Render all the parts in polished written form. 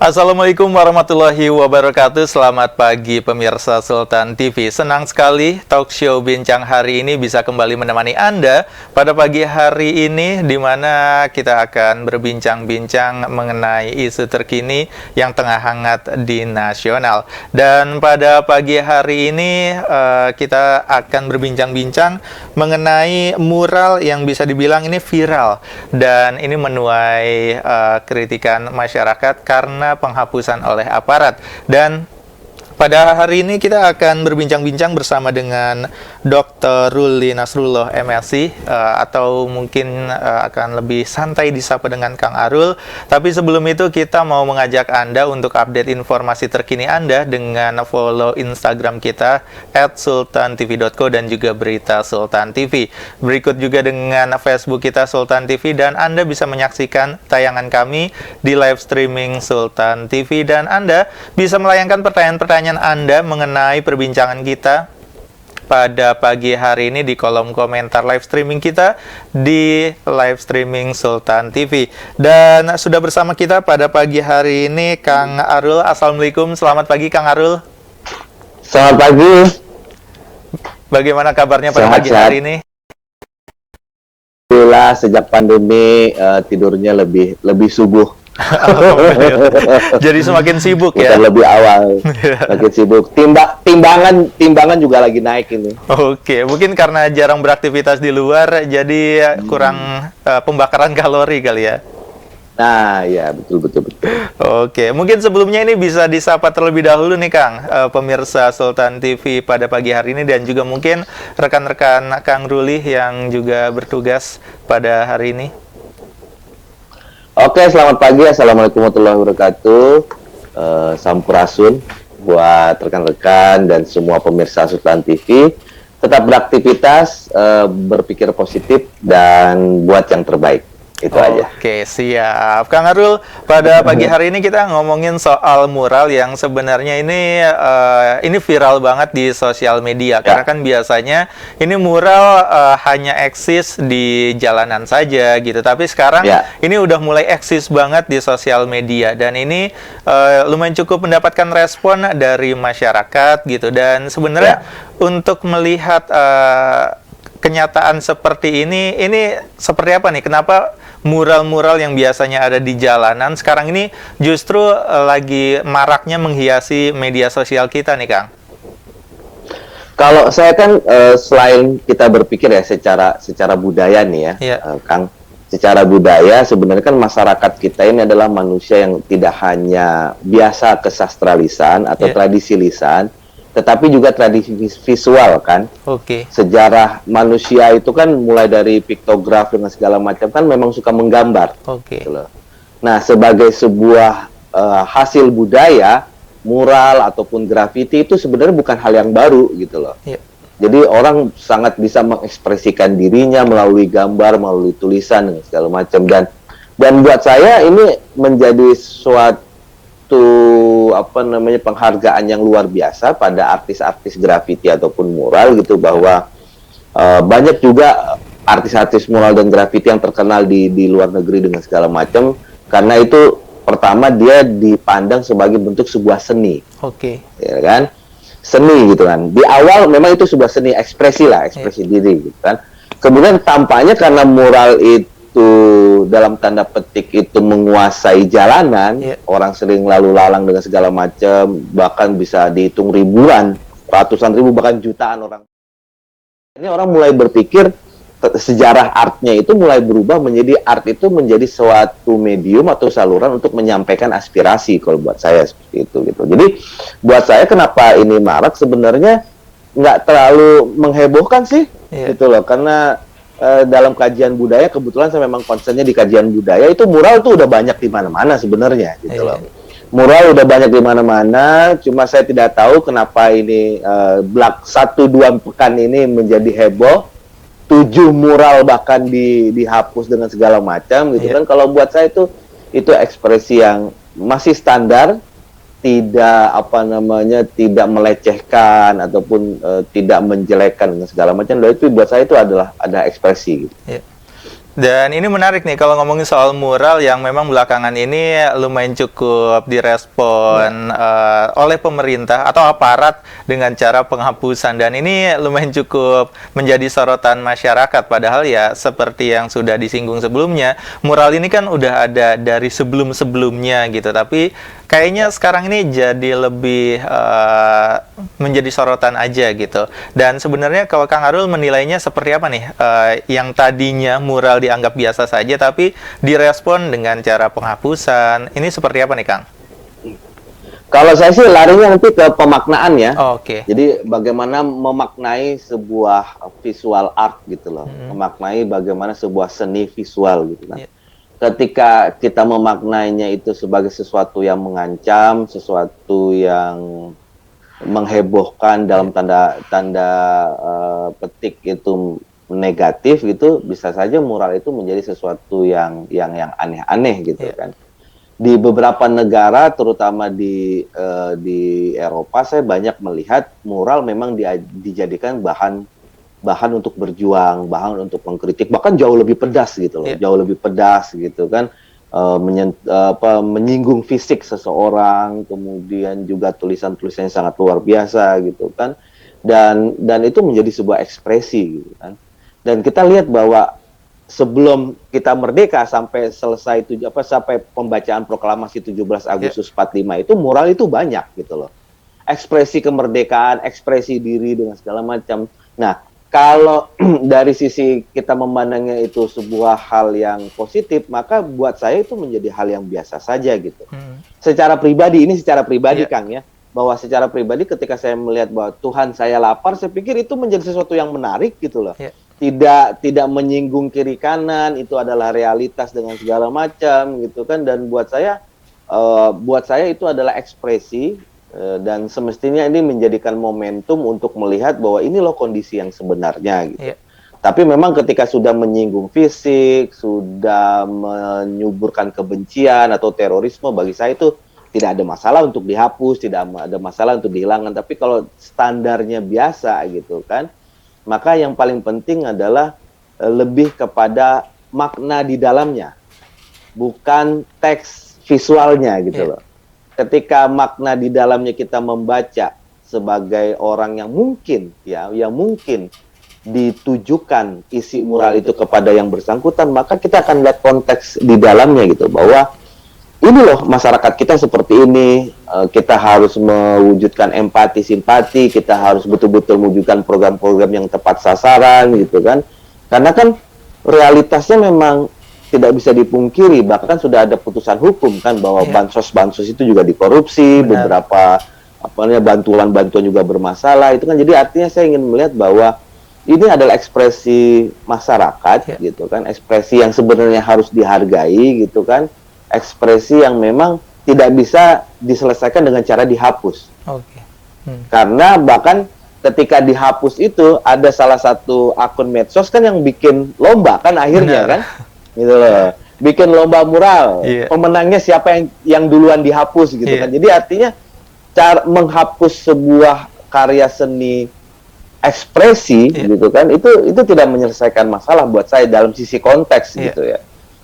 Assalamualaikum warahmatullahi wabarakatuh. Selamat pagi pemirsa Sultan TV. Senang sekali talk show Bincang hari ini bisa kembali menemani Anda pada pagi hari ini, di mana kita akan berbincang-bincang mengenai isu terkini yang tengah hangat di nasional. Dan pada pagi hari ini kita akan berbincang-bincang mengenai mural yang bisa dibilang ini viral, dan ini menuai kritikan masyarakat karena penghapusan oleh aparat. Dan pada hari ini kita akan berbincang-bincang bersama dengan Dr. Ruli Nasrullah MSc, atau mungkin akan lebih santai disapa dengan Kang Arul. Tapi sebelum itu kita mau mengajak Anda untuk update informasi terkini Anda dengan follow Instagram kita @sultantv.co dan juga berita Sultan TV. Berikut juga dengan Facebook kita Sultan TV, dan Anda bisa menyaksikan tayangan kami di live streaming Sultan TV, dan Anda bisa melayangkan pertanyaan-pertanyaan Anda mengenai perbincangan kita pada pagi hari ini di kolom komentar live streaming kita di live streaming Sultan TV. Dan sudah bersama kita pada pagi hari ini Kang Arul. Assalamualaikum, selamat pagi Kang Arul. Selamat pagi. Bagaimana kabarnya pada pagi hari ini? Alhamdulillah, sejak pandemi tidurnya lebih subuh. Jadi semakin sibuk ya. Bukan lebih awal, makin sibuk. Timbangan juga lagi naik ini. Oke, mungkin karena jarang beraktivitas di luar, jadi kurang pembakaran kalori kali ya. Nah, ya betul. Oke, mungkin sebelumnya ini bisa disapa terlebih dahulu nih Kang, pemirsa Sultan TV pada pagi hari ini, dan juga mungkin rekan-rekan Kang Ruli yang juga bertugas pada hari ini. Oke, selamat pagi. Assalamualaikum warahmatullahi wabarakatuh. Sampurasun buat rekan-rekan dan semua pemirsa Sultan TV. Tetap beraktivitas, berpikir positif, dan buat yang terbaik. Itu aja. Oke, siap. Kang Arul, pada pagi hari ini kita ngomongin soal mural yang sebenarnya ini viral banget di sosial media. Karena kan biasanya ini mural hanya eksis di jalanan saja gitu. Tapi sekarang ini udah mulai eksis banget di sosial media. Dan ini lumayan cukup mendapatkan respon dari masyarakat gitu. Dan sebenarnya untuk melihat kenyataan seperti ini seperti apa nih? Kenapa mural-mural yang biasanya ada di jalanan sekarang ini justru lagi maraknya menghiasi media sosial kita nih, Kang? Kalau saya kan selain kita berpikir ya secara budaya nih ya, Kang, secara budaya sebenarnya kan masyarakat kita ini adalah manusia yang tidak hanya biasa kesastra lisan atau tradisi lisan, tetapi juga tradisi visual kan. Sejarah manusia itu kan mulai dari piktograf dengan segala macam kan memang suka menggambar. Gitu loh. Nah, sebagai sebuah hasil budaya, mural ataupun grafiti itu sebenarnya bukan hal yang baru gitu loh. Jadi orang sangat bisa mengekspresikan dirinya melalui gambar, melalui tulisan dengan segala macam, dan buat saya ini menjadi suatu penghargaan yang luar biasa pada artis-artis grafiti ataupun mural gitu, bahwa banyak juga artis-artis mural dan grafiti yang terkenal di luar negeri dengan segala macam, karena itu pertama dia dipandang sebagai bentuk sebuah seni. Ya kan? Seni gitu kan. Di awal memang itu sebuah seni, ekspresi diri gitu kan. Kemudian tampaknya karena mural itu dalam tanda petik itu menguasai jalanan, orang sering lalu lalang dengan segala macam, bahkan bisa dihitung ribuan, ratusan ribu, bahkan jutaan orang. Ini orang mulai berpikir sejarah artnya itu mulai berubah menjadi art itu menjadi suatu medium atau saluran untuk menyampaikan aspirasi. Kalau buat saya seperti itu gitu. Jadi buat saya kenapa ini marak sebenarnya nggak terlalu menghebohkan sih, gitu loh, karena dalam kajian budaya, kebetulan saya memang konsennya di kajian budaya, itu mural tuh udah banyak di mana-mana sebenarnya gitu loh. Mural udah banyak di mana-mana, cuma saya tidak tahu kenapa ini 1-2 pekan ini menjadi heboh, 7 mural bahkan dihapus dengan segala macam gitu kan. Kalau buat saya itu ekspresi yang masih standar, tidak tidak melecehkan ataupun tidak menjelekkan dengan segala macam. Dan itu buat saya itu adalah ada ekspresi gitu. Dan ini menarik nih kalau ngomongin soal mural yang memang belakangan ini lumayan cukup direspon oleh pemerintah atau aparat dengan cara penghapusan, dan ini lumayan cukup menjadi sorotan masyarakat. Padahal ya seperti yang sudah disinggung sebelumnya, mural ini kan udah ada dari sebelum-sebelumnya gitu, tapi kayaknya sekarang ini jadi lebih menjadi sorotan aja gitu. Dan sebenarnya kalau Kang Arul menilainya seperti apa nih? Yang tadinya mural dianggap biasa saja, tapi direspon dengan cara penghapusan. Ini seperti apa nih, Kang? Kalau saya sih larinya nanti ke pemaknaan ya. Oke. Jadi bagaimana memaknai sebuah visual art gitu loh. Memaknai bagaimana sebuah seni visual gitu kan. Yeah. Ketika kita memaknainya itu sebagai sesuatu yang mengancam, sesuatu yang menghebohkan dalam tanda petik itu negatif gitu, bisa saja mural itu menjadi sesuatu yang aneh-aneh gitu kan. Di beberapa negara, terutama di Eropa, saya banyak melihat mural memang dijadikan bahan untuk berjuang, bahan untuk mengkritik, bahkan jauh lebih pedas gitu loh, jauh lebih pedas gitu kan, menyinggung fisik seseorang, kemudian juga tulisan-tulisannya sangat luar biasa gitu kan, dan itu menjadi sebuah ekspresi gitu kan. Dan kita lihat bahwa sebelum kita merdeka sampai selesai sampai pembacaan proklamasi 17 Agustus 45 itu mural itu banyak gitu loh. Ekspresi kemerdekaan, ekspresi diri dengan segala macam. Nah, kalau dari sisi kita memandangnya itu sebuah hal yang positif, maka buat saya itu menjadi hal yang biasa saja gitu. Secara pribadi, Kang ya, bahwa secara pribadi ketika saya melihat bahwa Tuhan saya lapar, saya pikir itu menjadi sesuatu yang menarik gitu loh. Tidak menyinggung kiri kanan, itu adalah realitas dengan segala macam gitu kan. Dan buat saya itu adalah ekspresi, dan semestinya ini menjadikan momentum untuk melihat bahwa ini loh kondisi yang sebenarnya gitu. Tapi memang ketika sudah menyinggung fisik, sudah menyuburkan kebencian atau terorisme, bagi saya itu tidak ada masalah untuk dihapus, tidak ada masalah untuk dihilangkan. Tapi kalau standarnya biasa gitu kan, maka yang paling penting adalah lebih kepada makna di dalamnya, bukan teks visualnya gitu loh. Ketika makna di dalamnya kita membaca sebagai orang yang mungkin ditujukan isi mural itu kepada yang bersangkutan, maka kita akan lihat konteks di dalamnya gitu, bahwa ini loh masyarakat kita seperti ini, kita harus mewujudkan empati, simpati, kita harus betul-betul mewujudkan program-program yang tepat sasaran gitu kan. Karena kan realitasnya memang tidak bisa dipungkiri, bahkan sudah ada putusan hukum kan bahwa bansos itu juga dikorupsi, beberapa bantuan-bantuan juga bermasalah, itu kan. Jadi artinya saya ingin melihat bahwa ini adalah ekspresi masyarakat gitu kan, ekspresi yang sebenarnya harus dihargai gitu kan. Ekspresi yang memang tidak bisa diselesaikan dengan cara dihapus. Karena bahkan ketika dihapus itu ada salah satu akun medsos kan yang bikin lomba kan akhirnya kan, gitu loh, bikin lomba mural. Pemenangnya siapa yang duluan dihapus gitu kan. Jadi artinya cara menghapus sebuah karya seni ekspresi gitu kan, itu tidak menyelesaikan masalah buat saya dalam sisi konteks gitu ya.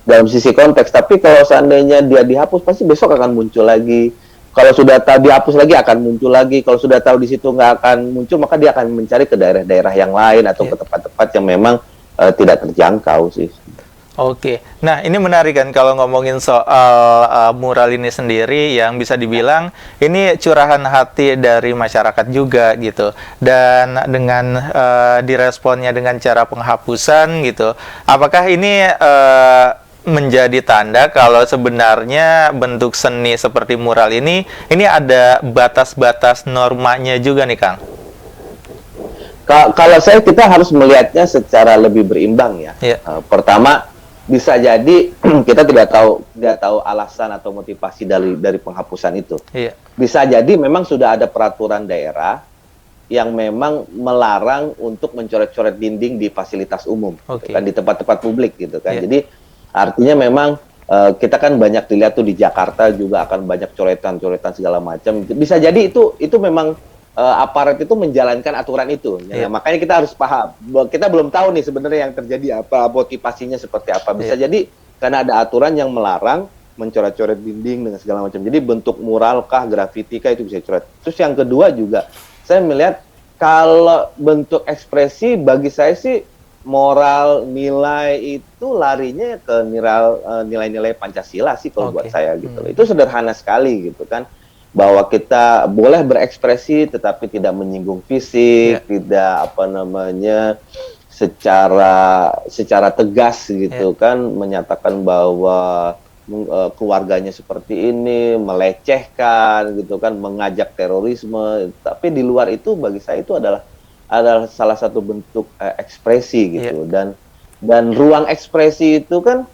Dalam sisi konteks, tapi kalau seandainya dia dihapus, pasti besok akan muncul lagi. Kalau sudah tahu dihapus lagi, akan muncul lagi. Kalau sudah tahu di situ nggak akan muncul, maka dia akan mencari ke daerah-daerah yang lain atau ke tempat-tempat yang memang tidak terjangkau sih. Oke, nah ini menarik kan kalau ngomongin soal mural ini sendiri, yang bisa dibilang ini curahan hati dari masyarakat juga gitu. Dan dengan diresponnya dengan cara penghapusan gitu, apakah ini menjadi tanda kalau sebenarnya bentuk seni seperti mural ini ada batas-batas normanya juga nih, Kang? Kalau kita harus melihatnya secara lebih berimbang ya. Pertama, bisa jadi kita tidak tahu alasan atau motivasi dari penghapusan itu. Bisa jadi memang sudah ada peraturan daerah yang memang melarang untuk mencoret-coret dinding di fasilitas umum, gitu kan, di tempat-tempat publik gitu kan. Jadi artinya memang kita kan banyak dilihat tuh di Jakarta juga akan banyak coretan-coretan segala macam. Bisa jadi itu memang aparat itu menjalankan aturan itu. Ya, makanya kita harus paham. Kita belum tahu nih sebenarnya yang terjadi apa, motivasinya seperti apa. Bisa jadi karena ada aturan yang melarang mencoret-coret dinding dengan segala macam. Jadi bentuk mural kah, grafiti kah itu bisa coret. Terus yang kedua juga, saya melihat kalau bentuk ekspresi bagi saya sih moral nilai itu larinya ke nilai-nilai Pancasila sih kalau buat saya gitu. Itu sederhana sekali gitu kan. Bahwa kita boleh berekspresi tetapi tidak menyinggung fisik, tidak secara tegas gitu kan menyatakan bahwa keluarganya seperti ini, melecehkan gitu kan, mengajak terorisme. Tapi di luar itu bagi saya itu adalah salah satu bentuk ekspresi gitu. Dan ruang ekspresi itu kan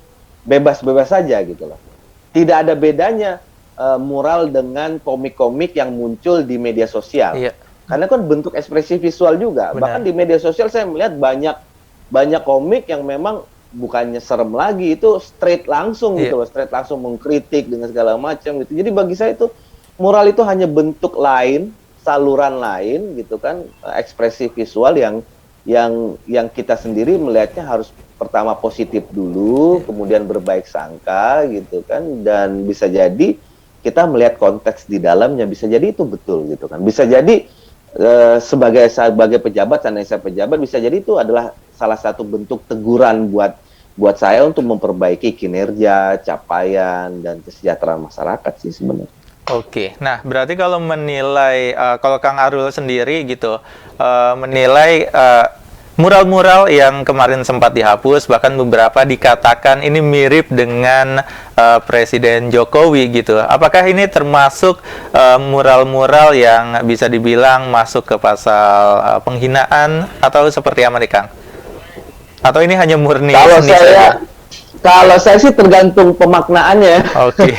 bebas-bebas saja gitu loh. Tidak ada bedanya mural dengan komik-komik yang muncul di media sosial. Karena kan bentuk ekspresi visual juga. Bahkan di media sosial saya melihat banyak komik yang memang bukannya serem lagi, itu straight langsung gitu loh, straight langsung mengkritik dengan segala macam gitu. Jadi bagi saya itu mural itu hanya bentuk lain, saluran lain gitu kan, ekspresi visual yang kita sendiri melihatnya harus pertama positif dulu, kemudian berbaik sangka gitu kan, dan bisa jadi kita melihat konteks di dalamnya, bisa jadi itu betul gitu kan. Bisa jadi sebagai pejabat, saya pejabat, bisa jadi itu adalah salah satu bentuk teguran buat saya untuk memperbaiki kinerja, capaian, dan kesejahteraan masyarakat sih sebenarnya. Oke, nah berarti kalau menilai, kalau Kang Arul sendiri gitu, menilai mural-mural yang kemarin sempat dihapus, bahkan beberapa dikatakan ini mirip dengan Presiden Jokowi gitu. Apakah ini termasuk mural-mural yang bisa dibilang masuk ke pasal penghinaan atau seperti apa nih, Kang? Atau ini hanya murni seni saja? Kalau saya sih tergantung pemaknaannya. Oke.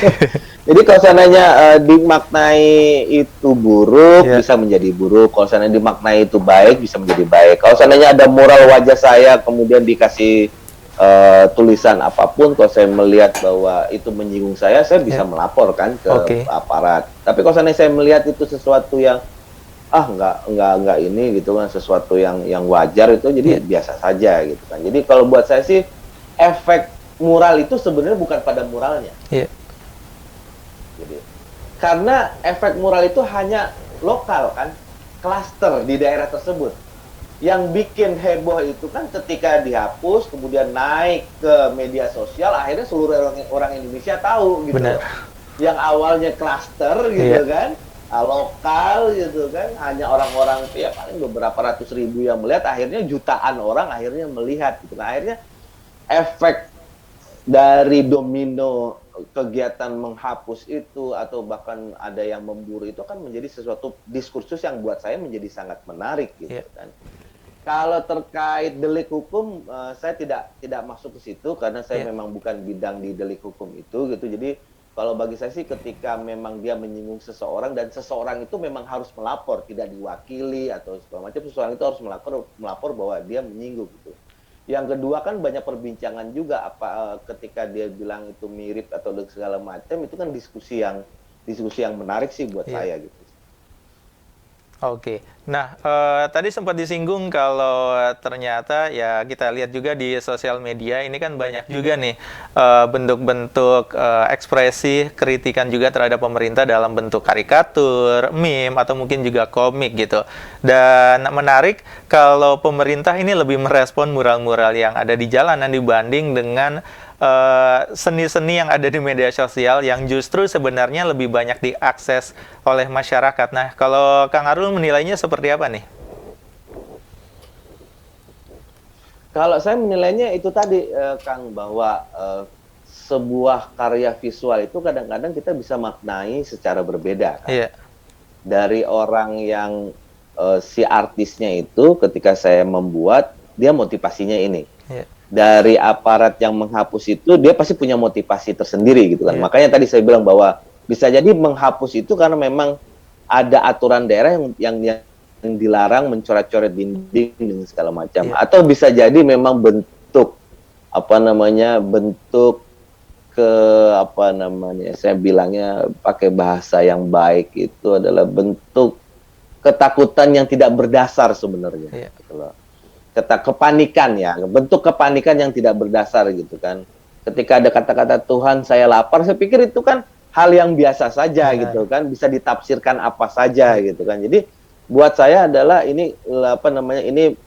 Jadi kalau seandainya dimaknai itu buruk, bisa menjadi buruk. Kalau seandainya dimaknai itu baik, bisa menjadi baik. Kalau seandainya ada mural wajah saya, kemudian dikasih tulisan apapun, kalau saya melihat bahwa itu menyinggung saya bisa melaporkan ke aparat. Tapi kalau seandainya saya melihat itu sesuatu yang enggak ini gitu kan, sesuatu yang wajar itu, jadi biasa saja gitu kan. Jadi kalau buat saya sih efek mural itu sebenarnya bukan pada muralnya. Jadi, karena efek mural itu hanya lokal kan, klaster di daerah tersebut. Yang bikin heboh itu kan ketika dihapus, kemudian naik ke media sosial, akhirnya seluruh orang Indonesia tahu gitu. Yang awalnya klaster gitu kan, lokal gitu kan, hanya orang-orang ya paling beberapa ratus ribu yang melihat, akhirnya jutaan orang akhirnya melihat gitu. Nah, akhirnya efek dari domino kegiatan menghapus itu atau bahkan ada yang memburu itu kan menjadi sesuatu diskursus yang buat saya menjadi sangat menarik gitu kan. Kalau terkait delik hukum, saya tidak masuk ke situ karena saya memang bukan bidang di delik hukum itu gitu. Jadi kalau bagi saya sih ketika memang dia menyinggung seseorang dan seseorang itu memang harus melapor, tidak diwakili atau segala macam, seseorang itu harus melapor bahwa dia menyinggung gitu. Yang kedua kan banyak perbincangan juga ketika dia bilang itu mirip atau segala macam, itu kan diskusi yang menarik sih buat saya gitu. Oke, nah tadi sempat disinggung kalau ternyata ya kita lihat juga di sosial media ini kan banyak juga nih bentuk-bentuk ekspresi kritikan juga terhadap pemerintah dalam bentuk karikatur, meme, atau mungkin juga komik gitu. Dan menarik kalau pemerintah ini lebih merespon mural-mural yang ada di jalanan dibanding dengan seni-seni yang ada di media sosial yang justru sebenarnya lebih banyak diakses oleh masyarakat. Nah, kalau Kang Arul menilainya seperti apa nih? Kalau saya menilainya itu tadi, Kang, bahwa sebuah karya visual itu kadang-kadang kita bisa maknai secara berbeda. Kan? Dari orang yang si artisnya itu ketika saya membuat, dia motivasinya ini. Dari aparat yang menghapus itu, dia pasti punya motivasi tersendiri gitu kan. Makanya tadi saya bilang bahwa bisa jadi menghapus itu karena memang ada aturan daerah yang dilarang mencoret-coret dinding dengan segala macam. Atau bisa jadi memang bentuk saya bilangnya pakai bahasa yang baik itu adalah bentuk ketakutan yang tidak berdasar sebenarnya. Iya. Gitu loh. Kepanikan ya, bentuk kepanikan yang tidak berdasar gitu kan. Ketika ada kata-kata Tuhan saya lapar, saya pikir itu kan hal yang biasa saja gitu kan, bisa ditafsirkan apa saja gitu kan. Jadi buat saya adalah ini apa namanya ini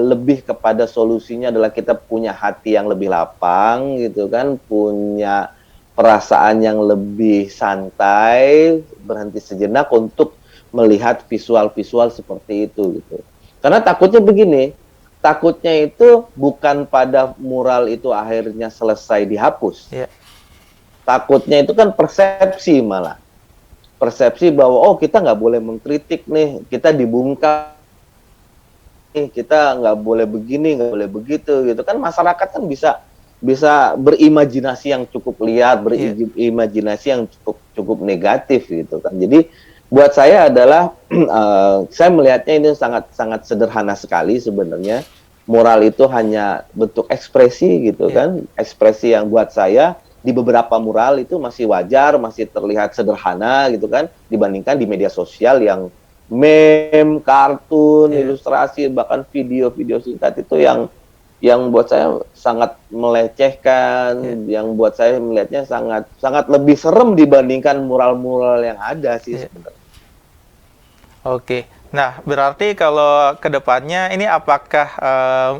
lebih kepada solusinya adalah kita punya hati yang lebih lapang gitu kan, punya perasaan yang lebih santai, berhenti sejenak untuk melihat visual-visual seperti itu gitu. Karena takutnya begini, takutnya itu bukan pada mural itu akhirnya selesai dihapus. Iya. Takutnya itu kan persepsi malah. Persepsi bahwa oh kita nggak boleh mengkritik nih, kita dibungkam nih, kita nggak boleh begini, nggak boleh begitu gitu kan. Masyarakat kan bisa berimajinasi yang cukup liar, berimajinasi yang cukup negatif gitu kan. Jadi buat saya adalah saya melihatnya ini sangat sangat sederhana sekali sebenarnya. Moral itu hanya bentuk ekspresi gitu kan, ekspresi yang buat saya di beberapa mural itu masih wajar, masih terlihat sederhana gitu kan, dibandingkan di media sosial yang meme, kartun, ilustrasi, bahkan video-video singkat itu yang buat saya sangat melecehkan, yang buat saya melihatnya sangat sangat lebih serem dibandingkan mural-mural yang ada sih sebenarnya. Oke, nah berarti kalau ke depannya ini apakah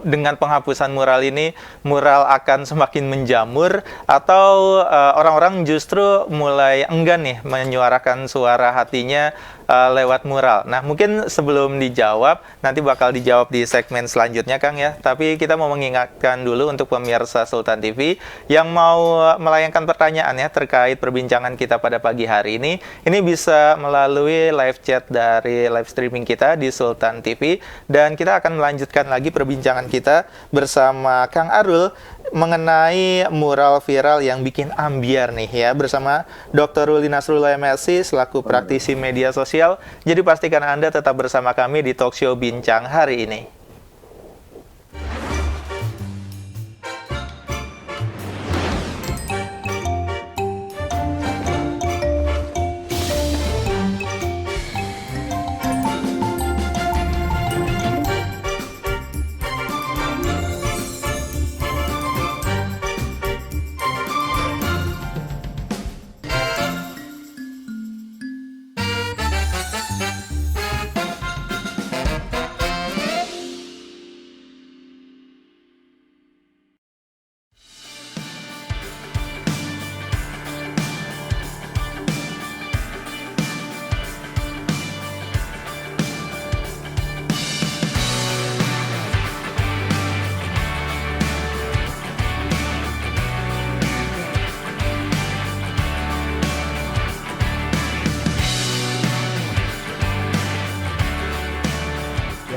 dengan penghapusan mural ini, mural akan semakin menjamur atau orang-orang justru mulai enggan nih menyuarakan suara hatinya lewat mural? Nah mungkin sebelum dijawab, nanti bakal dijawab di segmen selanjutnya Kang ya, tapi kita mau mengingatkan dulu untuk pemirsa Sultan TV yang mau melayangkan pertanyaannya terkait perbincangan kita pada pagi hari ini bisa melalui live chat dari live streaming kita di Sultan TV, dan kita akan melanjutkan lagi perbincangan kita bersama Kang Arul mengenai mural viral yang bikin ambiar nih ya, bersama Dr. Ruli Nasrullah MSc selaku praktisi media sosial. Jadi pastikan Anda tetap bersama kami di Talk Show Bincang hari ini.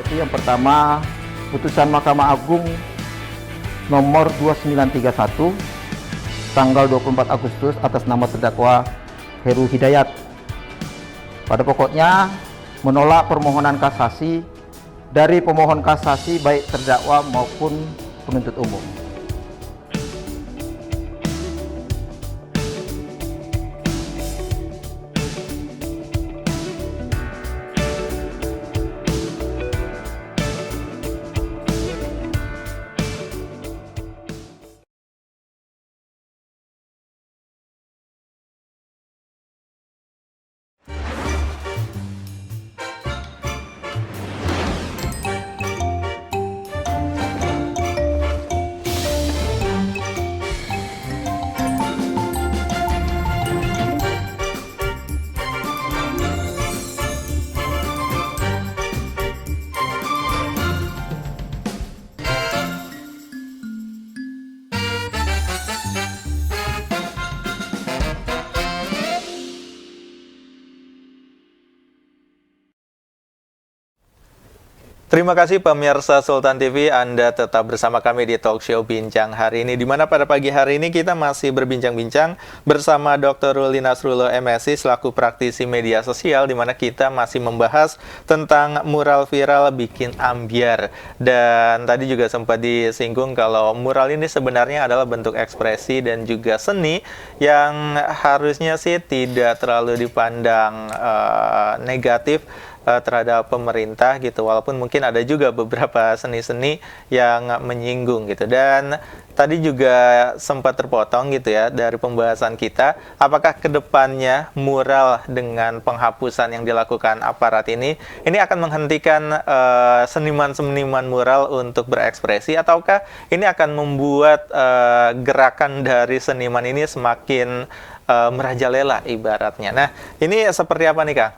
Yang pertama, putusan Mahkamah Agung nomor 2931 tanggal 24 Agustus atas nama terdakwa Heru Hidayat. Pada pokoknya menolak permohonan kasasi dari pemohon kasasi baik terdakwa maupun penuntut umum. Terima kasih pemirsa Sultan TV, Anda tetap bersama kami di Talk Show Bincang hari ini, di mana pada pagi hari ini kita masih berbincang-bincang bersama Dr. Ruli Nasrullah MSc selaku praktisi media sosial, di mana kita masih membahas tentang mural viral bikin ambiar. Dan tadi juga sempat disinggung kalau mural ini sebenarnya adalah bentuk ekspresi dan juga seni yang harusnya sih tidak terlalu dipandang negatif terhadap pemerintah gitu, walaupun mungkin ada juga beberapa seni-seni yang menyinggung gitu. Dan tadi juga sempat terpotong gitu ya dari pembahasan kita, apakah kedepannya mural dengan penghapusan yang dilakukan aparat ini akan menghentikan seniman-seniman mural untuk berekspresi, ataukah ini akan membuat gerakan dari seniman ini semakin merajalela ibaratnya. Nah, ini seperti apa nih, Kang?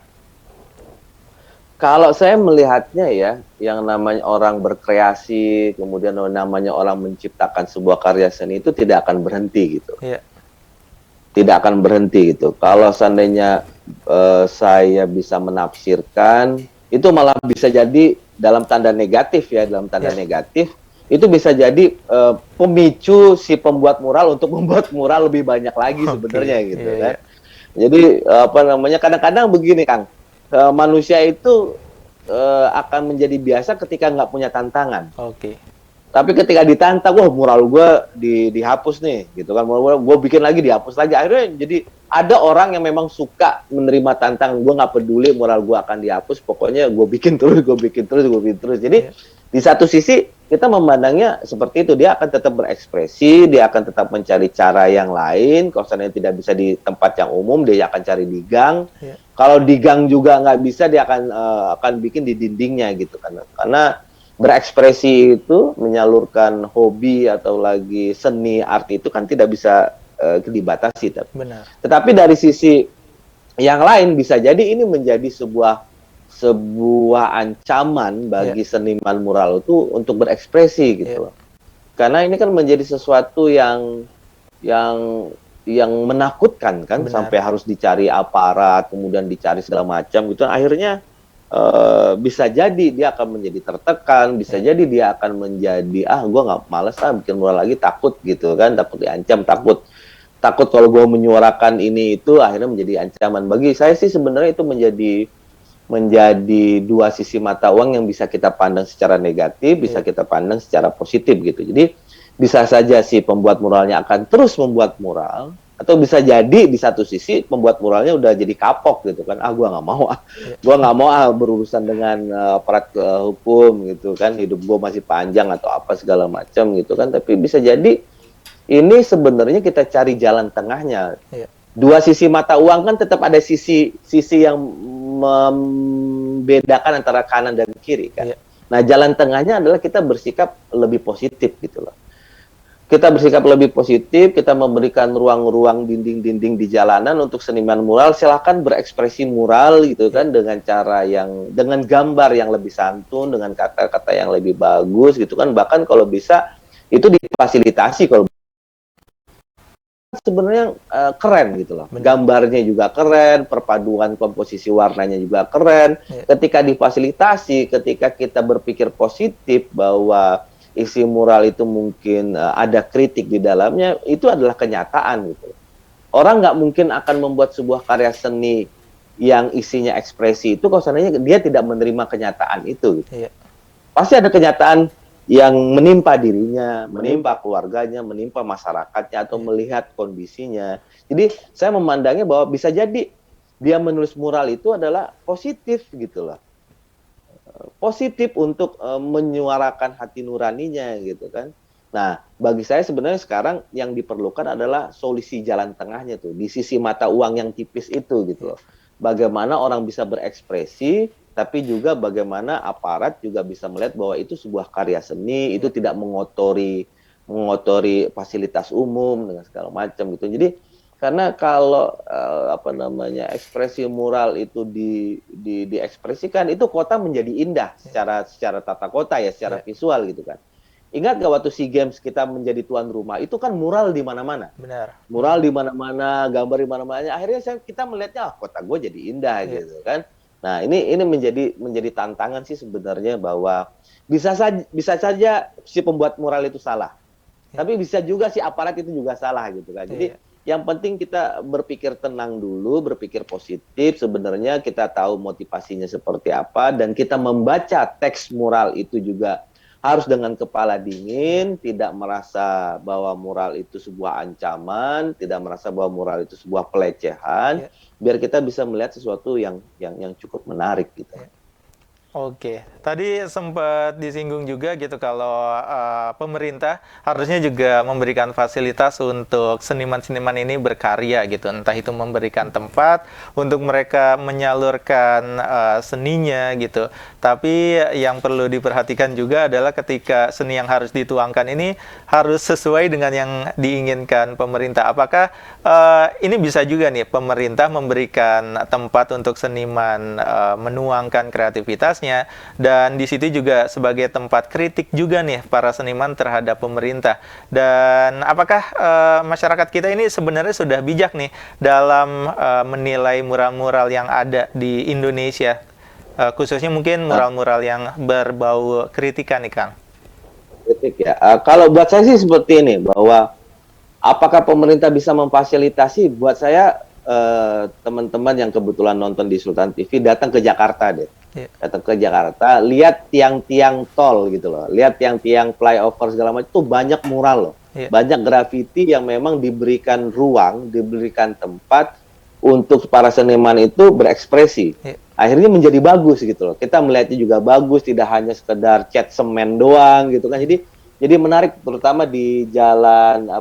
Kalau saya melihatnya ya, yang namanya orang berkreasi, kemudian namanya orang menciptakan sebuah karya seni itu tidak akan berhenti gitu. Iya. Tidak akan berhenti gitu. Kalau seandainya saya bisa menafsirkan, itu malah bisa jadi dalam tanda negatif ya, dalam tanda negatif, itu bisa jadi pemicu si pembuat mural untuk membuat mural lebih banyak lagi sebenarnya gitu kan. Jadi apa namanya, kadang-kadang begini Kang, manusia itu akan menjadi biasa ketika nggak punya tantangan. Tapi ketika ditantang, wah mural gue dihapus nih, gitu kan. Mural gue bikin lagi, dihapus lagi. Akhirnya jadi ada orang yang memang suka menerima tantangan. Gue nggak peduli mural gue akan dihapus, pokoknya gue bikin terus, gue bikin terus, gue bikin terus. Jadi di satu sisi kita memandangnya seperti itu, dia akan tetap berekspresi, dia akan tetap mencari cara yang lain. Kalau seandainya tidak bisa di tempat yang umum, dia akan cari di gang. Kalau di gang juga nggak bisa, dia akan bikin di dindingnya gitu kan. Karena berekspresi itu, menyalurkan hobi atau lagi seni art itu kan tidak bisa dibatasi. Benar. Tetapi dari sisi yang lain bisa jadi ini menjadi sebuah ancaman bagi seniman mural itu untuk berekspresi gitu. Karena ini kan menjadi sesuatu yang menakutkan kan. Benar. Sampai harus dicari aparat, kemudian dicari segala macam gitu. Akhirnya bisa jadi dia akan menjadi tertekan, bisa jadi dia akan menjadi gue nggak males bikin mural lagi, takut gitu kan, takut diancam, takut kalau gue menyuarakan ini itu akhirnya menjadi ancaman. Bagi saya sih sebenarnya itu menjadi dua sisi mata uang yang bisa kita pandang secara negatif, bisa kita pandang secara positif gitu. Jadi bisa saja si pembuat muralnya akan terus membuat mural, atau bisa jadi di satu sisi pembuat muralnya udah jadi kapok gitu kan, gua nggak mau berurusan dengan aparat hukum gitu kan, hidup gua masih panjang atau apa segala macam gitu kan. Tapi bisa jadi ini sebenarnya kita cari jalan tengahnya. Dua sisi mata uang kan tetap ada sisi yang membedakan antara kanan dan kiri kan. Nah, jalan tengahnya adalah kita bersikap lebih positif gitu loh. Kita bersikap lebih positif, kita memberikan ruang-ruang dinding-dinding di jalanan untuk seniman mural, silahkan berekspresi mural gitu kan, dengan cara dengan gambar yang lebih santun, dengan kata-kata yang lebih bagus gitu kan, bahkan kalau bisa itu difasilitasi. Kalau sebenarnya keren gitu loh. Gambarnya juga keren, perpaduan komposisi warnanya juga keren. Ketika difasilitasi, ketika kita berpikir positif bahwa isi mural itu mungkin ada kritik di dalamnya, itu adalah kenyataan gitu. Orang nggak mungkin akan membuat sebuah karya seni yang isinya ekspresi itu kalau seandainya dia tidak menerima kenyataan itu gitu. Pasti ada kenyataan yang menimpa dirinya, menimpa keluarganya, menimpa masyarakatnya, atau melihat kondisinya. Jadi saya memandangnya bahwa bisa jadi dia menulis mural itu adalah positif gitu loh. Positif untuk menyuarakan hati nuraninya gitu kan. Nah, bagi saya sebenarnya sekarang yang diperlukan adalah solusi jalan tengahnya tuh, di sisi mata uang yang tipis itu gitu loh. Bagaimana orang bisa berekspresi, tapi juga bagaimana aparat juga bisa melihat bahwa itu sebuah karya seni, itu tidak mengotori fasilitas umum dengan segala macam gitu. Jadi karena kalau ekspresi mural itu diekspresikan, itu kota menjadi indah secara tata kota ya, secara visual gitu kan. Ingat gak waktu SEA Games kita menjadi tuan rumah, itu kan mural di mana-mana. Benar. Mural di mana-mana, gambar di mana-mana. Akhirnya kita melihatnya kota gue jadi indah gitu kan. Nah, ini menjadi tantangan sih sebenarnya, bahwa bisa saja si pembuat mural itu salah. Tapi bisa juga si aparat itu juga salah gitu kan. Jadi yang penting kita berpikir tenang dulu, berpikir positif. Sebenarnya kita tahu motivasinya seperti apa, dan kita membaca teks mural itu juga harus dengan kepala dingin, tidak merasa bahwa mural itu sebuah ancaman, tidak merasa bahwa mural itu sebuah pelecehan, Ya. biar kita bisa melihat sesuatu yang cukup menarik gitu. Ya. Oke, tadi sempat disinggung juga gitu kalau pemerintah harusnya juga memberikan fasilitas untuk seniman-seniman ini berkarya gitu, entah itu memberikan tempat untuk mereka menyalurkan seninya gitu. Tapi yang perlu diperhatikan juga adalah ketika seni yang harus dituangkan ini harus sesuai dengan yang diinginkan pemerintah. Apakah ini bisa juga nih pemerintah memberikan tempat untuk seniman menuangkan kreativitas, dan di situ juga sebagai tempat kritik juga nih para seniman terhadap pemerintah. Dan apakah masyarakat kita ini sebenarnya sudah bijak nih dalam menilai mural-mural yang ada di Indonesia, khususnya mungkin mural-mural yang berbau kritikan nih Kang? Kritik ya. Kalau buat saya sih seperti ini, bahwa apakah pemerintah bisa memfasilitasi? Buat saya teman-teman yang kebetulan nonton di Sultan TV datang ke Jakarta deh. Yeah. Datang ke Jakarta, lihat tiang-tiang tol gitu loh, lihat tiang-tiang flyover segala macam, itu banyak mural loh, banyak grafiti yang memang diberikan ruang, diberikan tempat untuk para seniman itu berekspresi. Akhirnya menjadi bagus gitu loh. Kita melihatnya juga bagus, tidak hanya sekedar cat semen doang gitu kan. Jadi menarik, terutama di jalan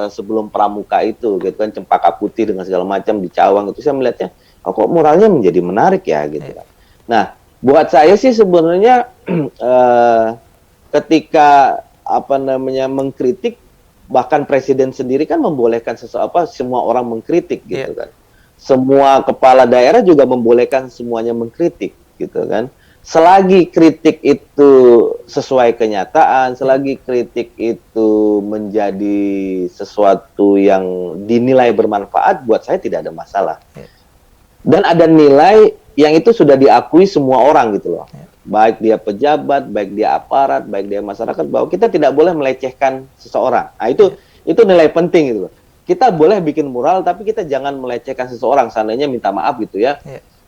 sebelum Pramuka itu gitu kan, Cempaka Putih dengan segala macam di Cawang itu, saya melihatnya kok muralnya menjadi menarik ya gitu kan. Nah, buat saya sih sebenarnya ketika mengkritik, bahkan presiden sendiri kan membolehkan semua orang mengkritik gitu kan. Semua kepala daerah juga membolehkan semuanya mengkritik gitu kan. Selagi kritik itu sesuai kenyataan, selagi kritik itu menjadi sesuatu yang dinilai bermanfaat, buat saya tidak ada masalah. Dan ada nilai yang itu sudah diakui semua orang gitu loh. Baik dia pejabat, baik dia aparat, baik dia masyarakat, bahwa kita tidak boleh melecehkan seseorang. Nah, itu nilai penting gitu loh. Kita boleh bikin mural, tapi kita jangan melecehkan seseorang. Seandainya minta maaf gitu ya.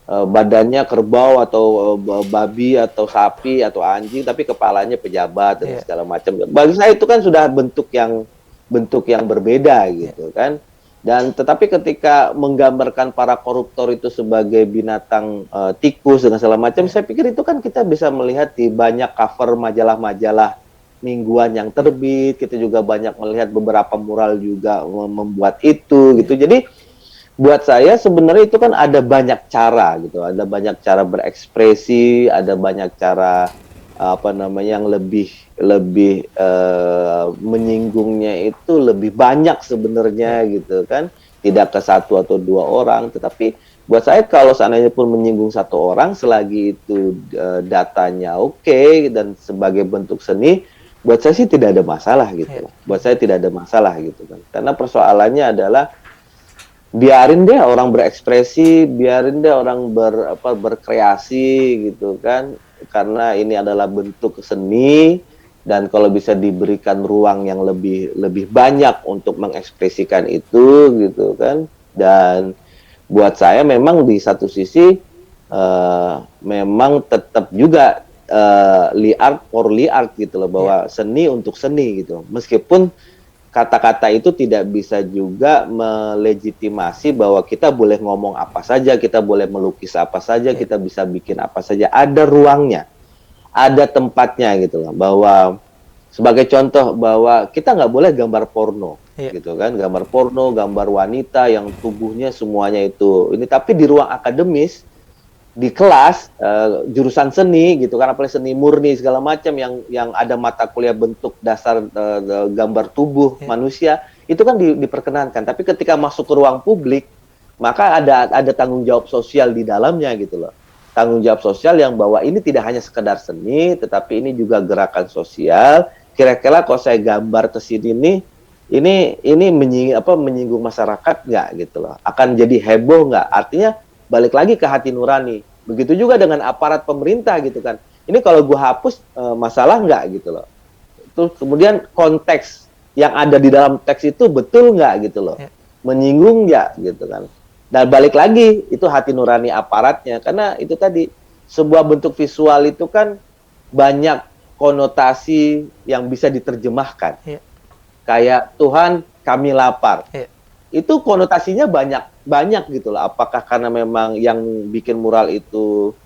Badannya kerbau atau babi atau sapi atau anjing, tapi kepalanya pejabat dan segala macam. Bagi saya itu kan sudah bentuk yang berbeda gitu kan. Dan tetapi ketika menggambarkan para koruptor itu sebagai binatang tikus dan segala macam, saya pikir itu kan kita bisa melihat di banyak cover majalah-majalah mingguan yang terbit. Kita juga banyak melihat beberapa mural juga membuat itu gitu. Jadi buat saya sebenarnya itu kan ada banyak cara gitu, ada banyak cara berekspresi, ada banyak cara yang lebih menyinggungnya itu lebih banyak sebenarnya gitu kan, tidak ke satu atau dua orang. Tetapi buat saya kalau seandainya pun menyinggung satu orang, selagi itu datanya oke dan sebagai bentuk seni, buat saya sih tidak ada masalah gitu. Buat saya tidak ada masalah gitu kan, karena persoalannya adalah biarin deh orang berekspresi, biarin deh orang berkreasi gitu kan, karena ini adalah bentuk seni, dan kalau bisa diberikan ruang yang lebih banyak untuk mengekspresikan itu gitu kan. Dan buat saya memang di satu sisi memang tetap juga art for art gitu loh, bahwa seni untuk seni gitu, meskipun kata-kata itu tidak bisa juga melegitimasi bahwa kita boleh ngomong apa saja, kita boleh melukis apa saja, kita bisa bikin apa saja. Ada ruangnya, ada tempatnya gitu loh. Bahwa sebagai contoh, bahwa kita nggak boleh gambar porno, gitu kan, gambar porno, gambar wanita yang tubuhnya semuanya itu ini. Tapi di ruang akademis, di kelas jurusan seni gitu kan, apalagi seni murni segala macam yang ada mata kuliah bentuk dasar gambar tubuh manusia, itu kan diperkenankan. Tapi ketika masuk ke ruang publik, maka ada tanggung jawab sosial di dalamnya gitu loh. Tanggung jawab sosial yang bahwa ini tidak hanya sekedar seni, tetapi ini juga gerakan sosial. Kira-kira kalau saya gambar ke sini ini menyinggung masyarakat nggak gitu loh, akan jadi heboh nggak? Artinya balik lagi ke hati nurani. Begitu juga dengan aparat pemerintah gitu kan. Ini kalau gue hapus masalah nggak gitu loh. Terus kemudian konteks yang ada di dalam teks itu betul nggak gitu loh, menyinggung nggak gitu kan. Dan balik lagi itu hati nurani aparatnya, karena itu tadi sebuah bentuk visual itu kan banyak konotasi yang bisa diterjemahkan. Iya. Kayak Tuhan, kami lapar. Iya. Itu konotasinya banyak gitu loh. Apakah karena memang yang bikin mural itu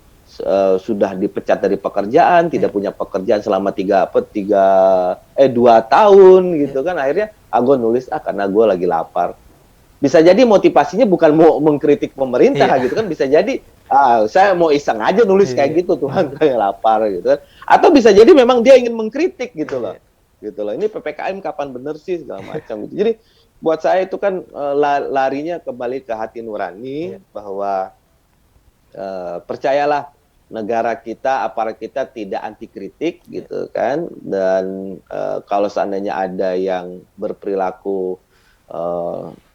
sudah dipecat dari pekerjaan, tidak punya pekerjaan selama 2 tahun gitu kan, akhirnya gue nulis karena gue lagi lapar. Bisa jadi motivasinya bukan mau mengkritik pemerintah gitu kan, bisa jadi saya mau iseng aja nulis kayak gitu, Tuhan kayak lapar gitu kan. Atau bisa jadi memang dia ingin mengkritik gitu loh. Gitu loh. Ini PPKM kapan bener sih segala macam gitu. Jadi buat saya itu kan larinya kembali ke hati nurani bahwa percayalah negara kita, aparat kita tidak anti kritik gitu kan. Dan kalau seandainya ada yang berperilaku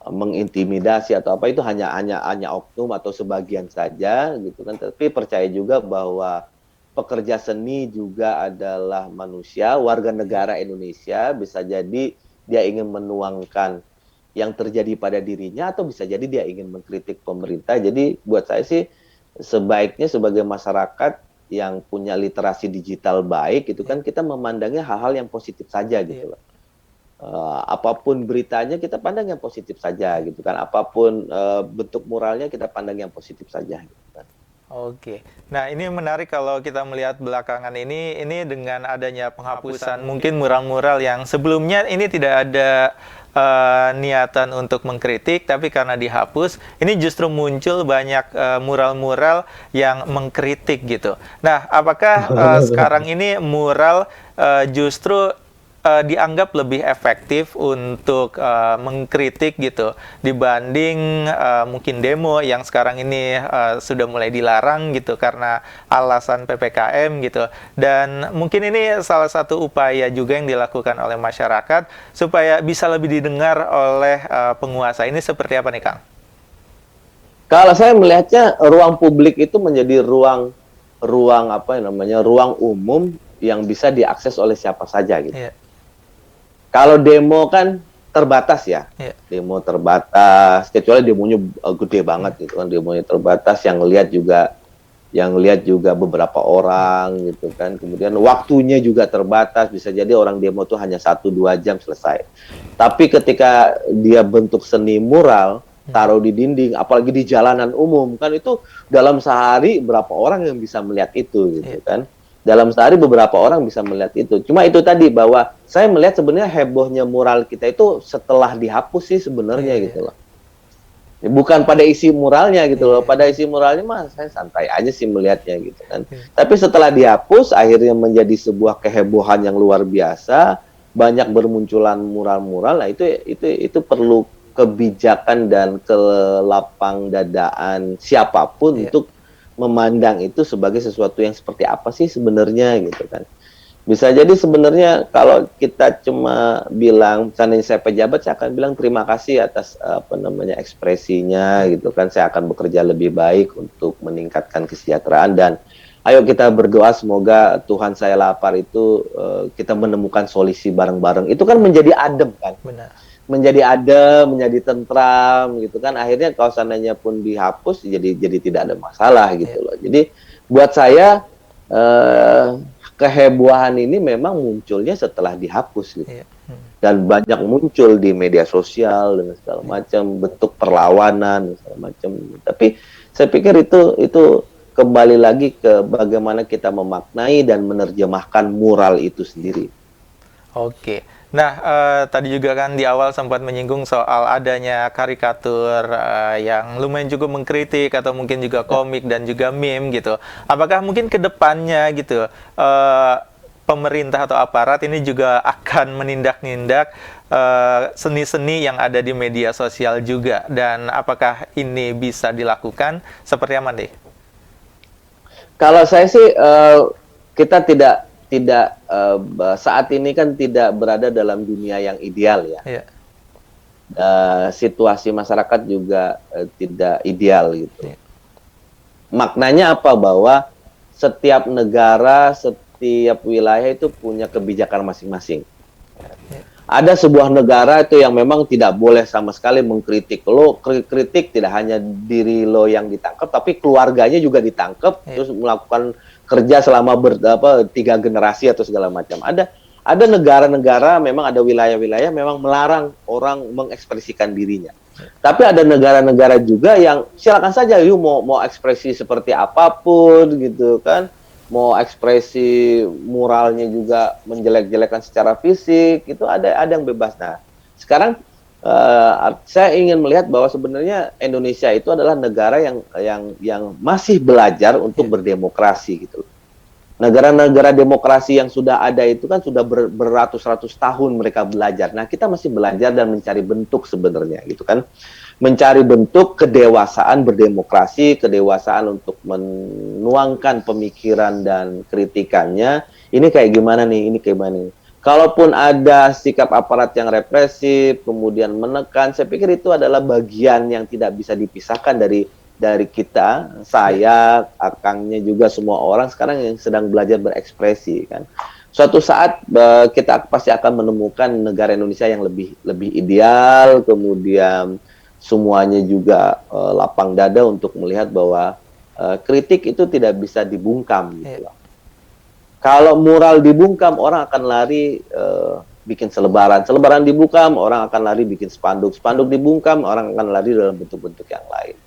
mengintimidasi atau apa, itu hanya oknum atau sebagian saja gitu kan. Tapi percaya juga bahwa pekerja seni juga adalah manusia, warga negara Indonesia. Bisa jadi dia ingin menuangkan yang terjadi pada dirinya, atau bisa jadi dia ingin mengkritik pemerintah. Jadi buat saya sih sebaiknya sebagai masyarakat yang punya literasi digital baik itu kan, kita memandangnya hal-hal yang positif saja gitu loh. Apapun beritanya kita pandang yang positif saja gitu kan, apapun bentuk muralnya kita pandang yang positif saja gitu kan. Oke, nah ini menarik kalau kita melihat belakangan ini dengan adanya penghapusan mungkin mural-mural yang sebelumnya ini tidak ada niatan untuk mengkritik, tapi karena dihapus, ini justru muncul banyak mural-mural yang mengkritik gitu. Nah, apakah sekarang ini mural justru dianggap lebih efektif untuk mengkritik gitu dibanding mungkin demo yang sekarang ini sudah mulai dilarang gitu karena alasan PPKM gitu. Dan mungkin ini salah satu upaya juga yang dilakukan oleh masyarakat supaya bisa lebih didengar oleh penguasa. Ini seperti apa nih, Kang? Kalau saya melihatnya ruang publik itu menjadi ruang umum yang bisa diakses oleh siapa saja gitu. Yeah. Kalau demo kan terbatas ya, demo terbatas, kecuali demonya gede banget gitu kan, demonya terbatas, yang lihat juga beberapa orang gitu kan, kemudian waktunya juga terbatas, bisa jadi orang demo tuh hanya 1-2 jam selesai. Tapi ketika dia bentuk seni mural, taruh di dinding, apalagi di jalanan umum, kan itu dalam sehari berapa orang yang bisa melihat itu gitu kan. Dalam sehari beberapa orang bisa melihat itu. Cuma itu tadi, bahwa saya melihat sebenarnya hebohnya mural kita itu setelah dihapus sih sebenarnya gitu loh. Bukan pada isi muralnya gitu loh. Pada isi muralnya mah saya santai aja sih melihatnya gitu kan. Tapi setelah dihapus akhirnya menjadi sebuah kehebohan yang luar biasa. Banyak bermunculan mural-mural. Nah itu perlu kebijakan dan kelapang dadaan siapapun untuk memandang itu sebagai sesuatu yang seperti apa sih sebenarnya gitu kan. Bisa jadi sebenarnya kalau kita cuma bilang, misalnya saya pejabat, saya akan bilang terima kasih atas ekspresinya gitu kan, saya akan bekerja lebih baik untuk meningkatkan kesejahteraan, dan ayo kita berdoa semoga Tuhan saya lapar itu kita menemukan solusi bareng-bareng. Itu kan menjadi adem kan. Benar. Menjadi adem, menjadi tentram gitu kan. Akhirnya kalau seandainya pun dihapus jadi tidak ada masalah gitu loh. Jadi buat saya kehebohan ini memang munculnya setelah dihapus gitu. Dan banyak muncul di media sosial dan segala macam, bentuk perlawanan dan segala macam. Tapi saya pikir itu kembali lagi ke bagaimana kita memaknai dan menerjemahkan mural itu sendiri. Oke. Nah, tadi juga kan di awal sempat menyinggung soal adanya karikatur yang lumayan cukup mengkritik, atau mungkin juga komik dan juga meme gitu. Apakah mungkin ke depannya gitu pemerintah atau aparat ini juga akan menindak-nindak seni-seni yang ada di media sosial juga? Dan apakah ini bisa dilakukan? Seperti apa nih? Kalau saya sih kita tidak saat ini kan tidak berada dalam dunia yang ideal ya. Situasi masyarakat juga tidak ideal gitu. Maknanya apa? Bahwa setiap negara, setiap wilayah itu punya kebijakan masing-masing. Ada sebuah negara itu yang memang tidak boleh sama sekali mengkritik. Lo kritik tidak hanya diri lo yang ditangkap, tapi keluarganya juga ditangkap, terus melakukan kerja selama 3 generasi atau segala macam. Ada negara-negara, memang ada wilayah-wilayah memang melarang orang mengekspresikan dirinya. Tapi ada negara-negara juga yang silakan saja, yuk mau ekspresi seperti apapun gitu kan, mau ekspresi moralnya juga menjelek-jelekan secara fisik, itu ada yang bebas. Nah, sekarang saya ingin melihat bahwa sebenarnya Indonesia itu adalah negara yang masih belajar untuk berdemokrasi gitu. Negara-negara demokrasi yang sudah ada itu kan sudah beratus-ratus tahun mereka belajar. Nah, kita masih belajar dan mencari bentuk sebenarnya gitu kan. Mencari bentuk kedewasaan berdemokrasi, kedewasaan untuk menuangkan pemikiran dan kritikannya. Ini kayak gimana nih? Ini kayak gimana nih? Kalaupun ada sikap aparat yang represif, kemudian menekan, saya pikir itu adalah bagian yang tidak bisa dipisahkan dari kita, saya, akangnya juga semua orang sekarang yang sedang belajar berekspresi kan. Suatu saat kita pasti akan menemukan negara Indonesia yang lebih ideal, kemudian semuanya juga lapang dada untuk melihat bahwa kritik itu tidak bisa dibungkam gitu loh. Kalau mural dibungkam, orang akan lari bikin selebaran dibungkam, orang akan lari bikin spanduk dibungkam, orang akan lari dalam bentuk-bentuk yang lain.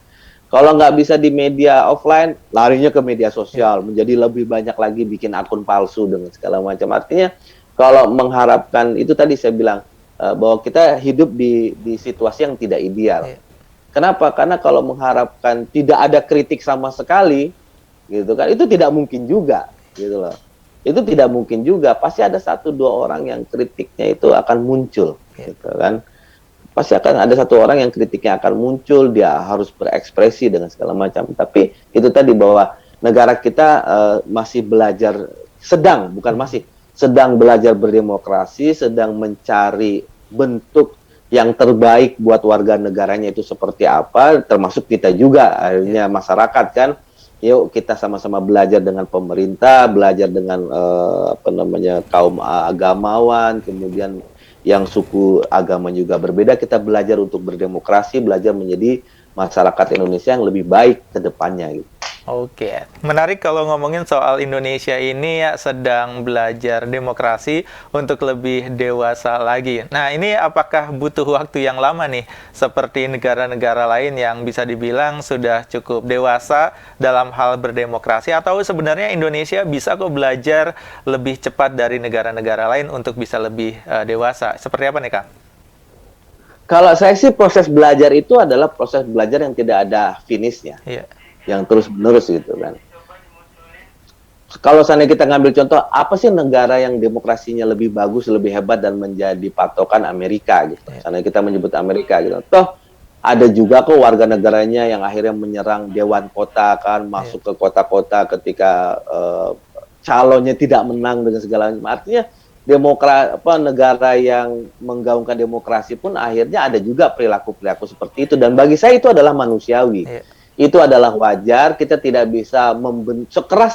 Kalau nggak bisa di media offline, larinya ke media sosial, menjadi lebih banyak lagi bikin akun palsu dengan segala macam. Artinya, kalau mengharapkan, itu tadi saya bilang, bahwa kita hidup di situasi yang tidak ideal. Kenapa? Karena kalau mengharapkan tidak ada kritik sama sekali, gitu kan, itu tidak mungkin juga, gitu loh. Itu tidak mungkin juga, pasti ada 1-2 orang yang kritiknya itu akan muncul, gitu kan. Pasti akan ada 1 orang yang kritiknya akan muncul, dia harus berekspresi dengan segala macam. Tapi itu tadi bahwa negara kita masih belajar, sedang belajar berdemokrasi, sedang mencari bentuk yang terbaik buat warga negaranya itu seperti apa, termasuk kita juga, akhirnya masyarakat kan. Yuk kita sama-sama belajar dengan pemerintah, belajar dengan kaum agamawan, kemudian yang suku agama juga berbeda, kita belajar untuk berdemokrasi, belajar menjadi masyarakat Indonesia yang lebih baik ke depannya gitu. Oke, menarik kalau ngomongin soal Indonesia ini ya sedang belajar demokrasi untuk lebih dewasa lagi. Nah, ini apakah butuh waktu yang lama nih, seperti negara-negara lain yang bisa dibilang sudah cukup dewasa dalam hal berdemokrasi, atau sebenarnya Indonesia bisa kok belajar lebih cepat dari negara-negara lain untuk bisa lebih dewasa? Seperti apa nih, Kang? Kalau saya sih proses belajar itu adalah proses belajar yang tidak ada finishnya. Iya. Yang terus-menerus gitu kan. Kalau seandainya kita ngambil contoh, apa sih negara yang demokrasinya lebih bagus, lebih hebat dan menjadi patokan Amerika gitu. Seandainya kita menyebut Amerika gitu. Toh ada juga kok warga negaranya yang akhirnya menyerang dewan kota kan, masuk ke kota-kota ketika calonnya tidak menang dengan segala macam. Artinya negara yang menggaungkan demokrasi pun akhirnya ada juga perilaku-perilaku seperti itu, dan bagi saya itu adalah manusiawi. Itu adalah wajar, kita tidak bisa sekeras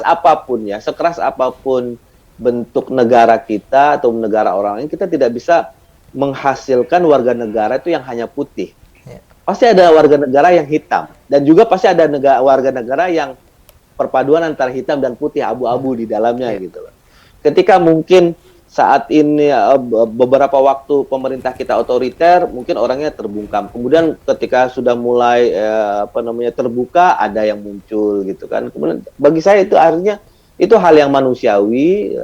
apapun bentuk negara kita atau negara orang lain, kita tidak bisa menghasilkan warga negara itu yang hanya putih. Pasti ada warga negara yang hitam, dan juga pasti ada warga negara yang perpaduan antara hitam dan putih, abu-abu di dalamnya gitu loh. Ketika mungkin saat ini beberapa waktu pemerintah kita otoriter, mungkin orangnya terbungkam. Kemudian ketika sudah mulai terbuka, ada yang muncul gitu kan. Kemudian bagi saya itu artinya itu hal yang manusiawi.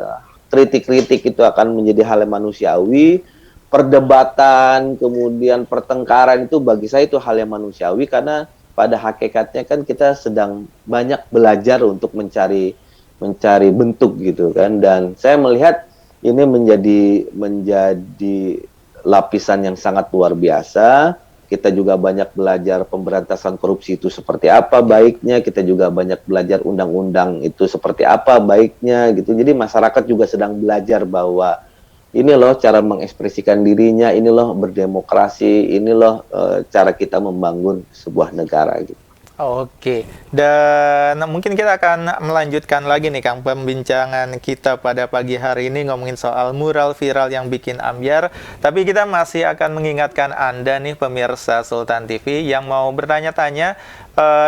Kritik-kritik itu akan menjadi hal yang manusiawi. Perdebatan, kemudian pertengkaran itu bagi saya itu hal yang manusiawi, karena pada hakikatnya kan kita sedang banyak belajar untuk mencari bentuk gitu kan. Dan saya melihat ini menjadi lapisan yang sangat luar biasa. Kita juga banyak belajar pemberantasan korupsi itu seperti apa baiknya. Kita juga banyak belajar undang-undang itu seperti apa baiknya gitu. Jadi masyarakat juga sedang belajar bahwa ini loh cara mengekspresikan dirinya, ini loh berdemokrasi, ini loh cara kita membangun sebuah negara gitu. Oke, dan mungkin kita akan melanjutkan lagi nih Kang pembincangan kita pada pagi hari ini ngomongin soal mural viral yang bikin ambyar. Tapi kita masih akan mengingatkan Anda nih pemirsa Sultan TV yang mau bertanya-tanya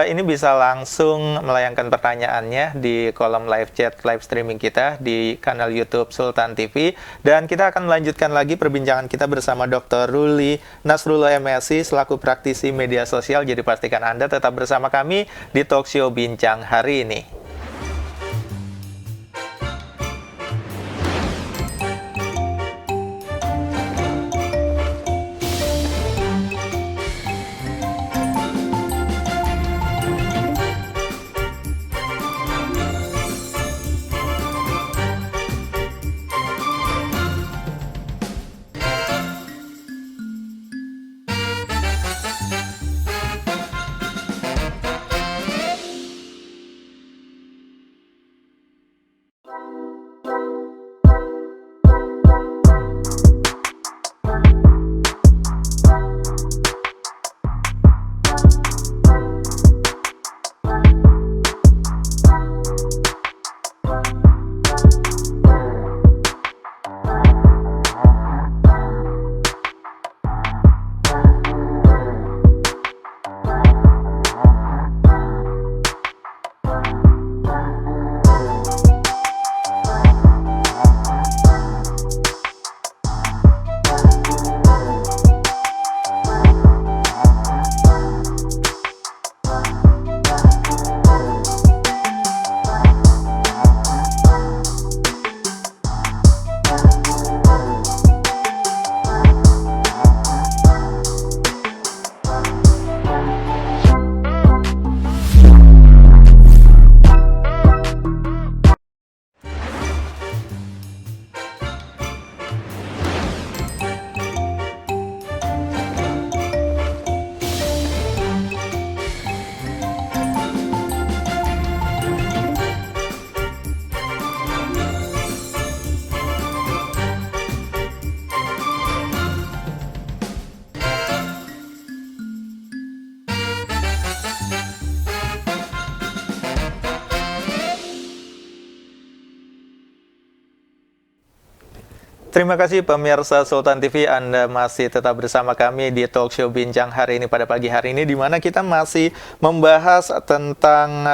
ini bisa langsung melayangkan pertanyaannya di kolom live chat, live streaming kita di kanal YouTube Sultan TV. Dan kita akan melanjutkan lagi perbincangan kita bersama Dr. Ruli Nasrullah MSI selaku praktisi media sosial. Jadi pastikan Anda tetap bersama kami di Talkshow Bincang hari ini. Terima kasih pemirsa Sultan TV, Anda masih tetap bersama kami di Talkshow Bincang hari ini pada pagi hari ini, di mana kita masih membahas tentang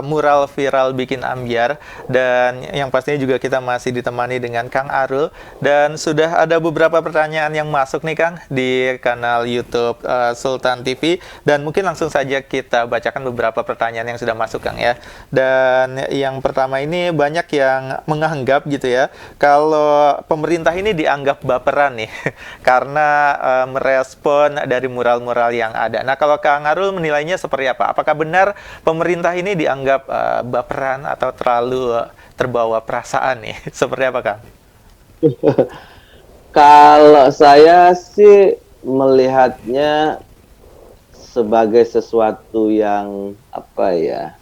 mural viral bikin ambyar, dan yang pastinya juga kita masih ditemani dengan Kang Arul, dan sudah ada beberapa pertanyaan yang masuk nih Kang di kanal YouTube Sultan TV, dan mungkin langsung saja kita bacakan beberapa pertanyaan yang sudah masuk Kang ya. Dan yang pertama ini banyak yang menganggap gitu ya, kalau pemerintah ini dianggap baperan nih karena merespon dari mural-mural yang ada. Nah, kalau Kang Arul menilainya seperti apa? Apakah benar pemerintah ini dianggap baperan atau terlalu terbawa perasaan nih? Seperti apa, Kang? Kalau saya sih melihatnya sebagai sesuatu yang apa ya?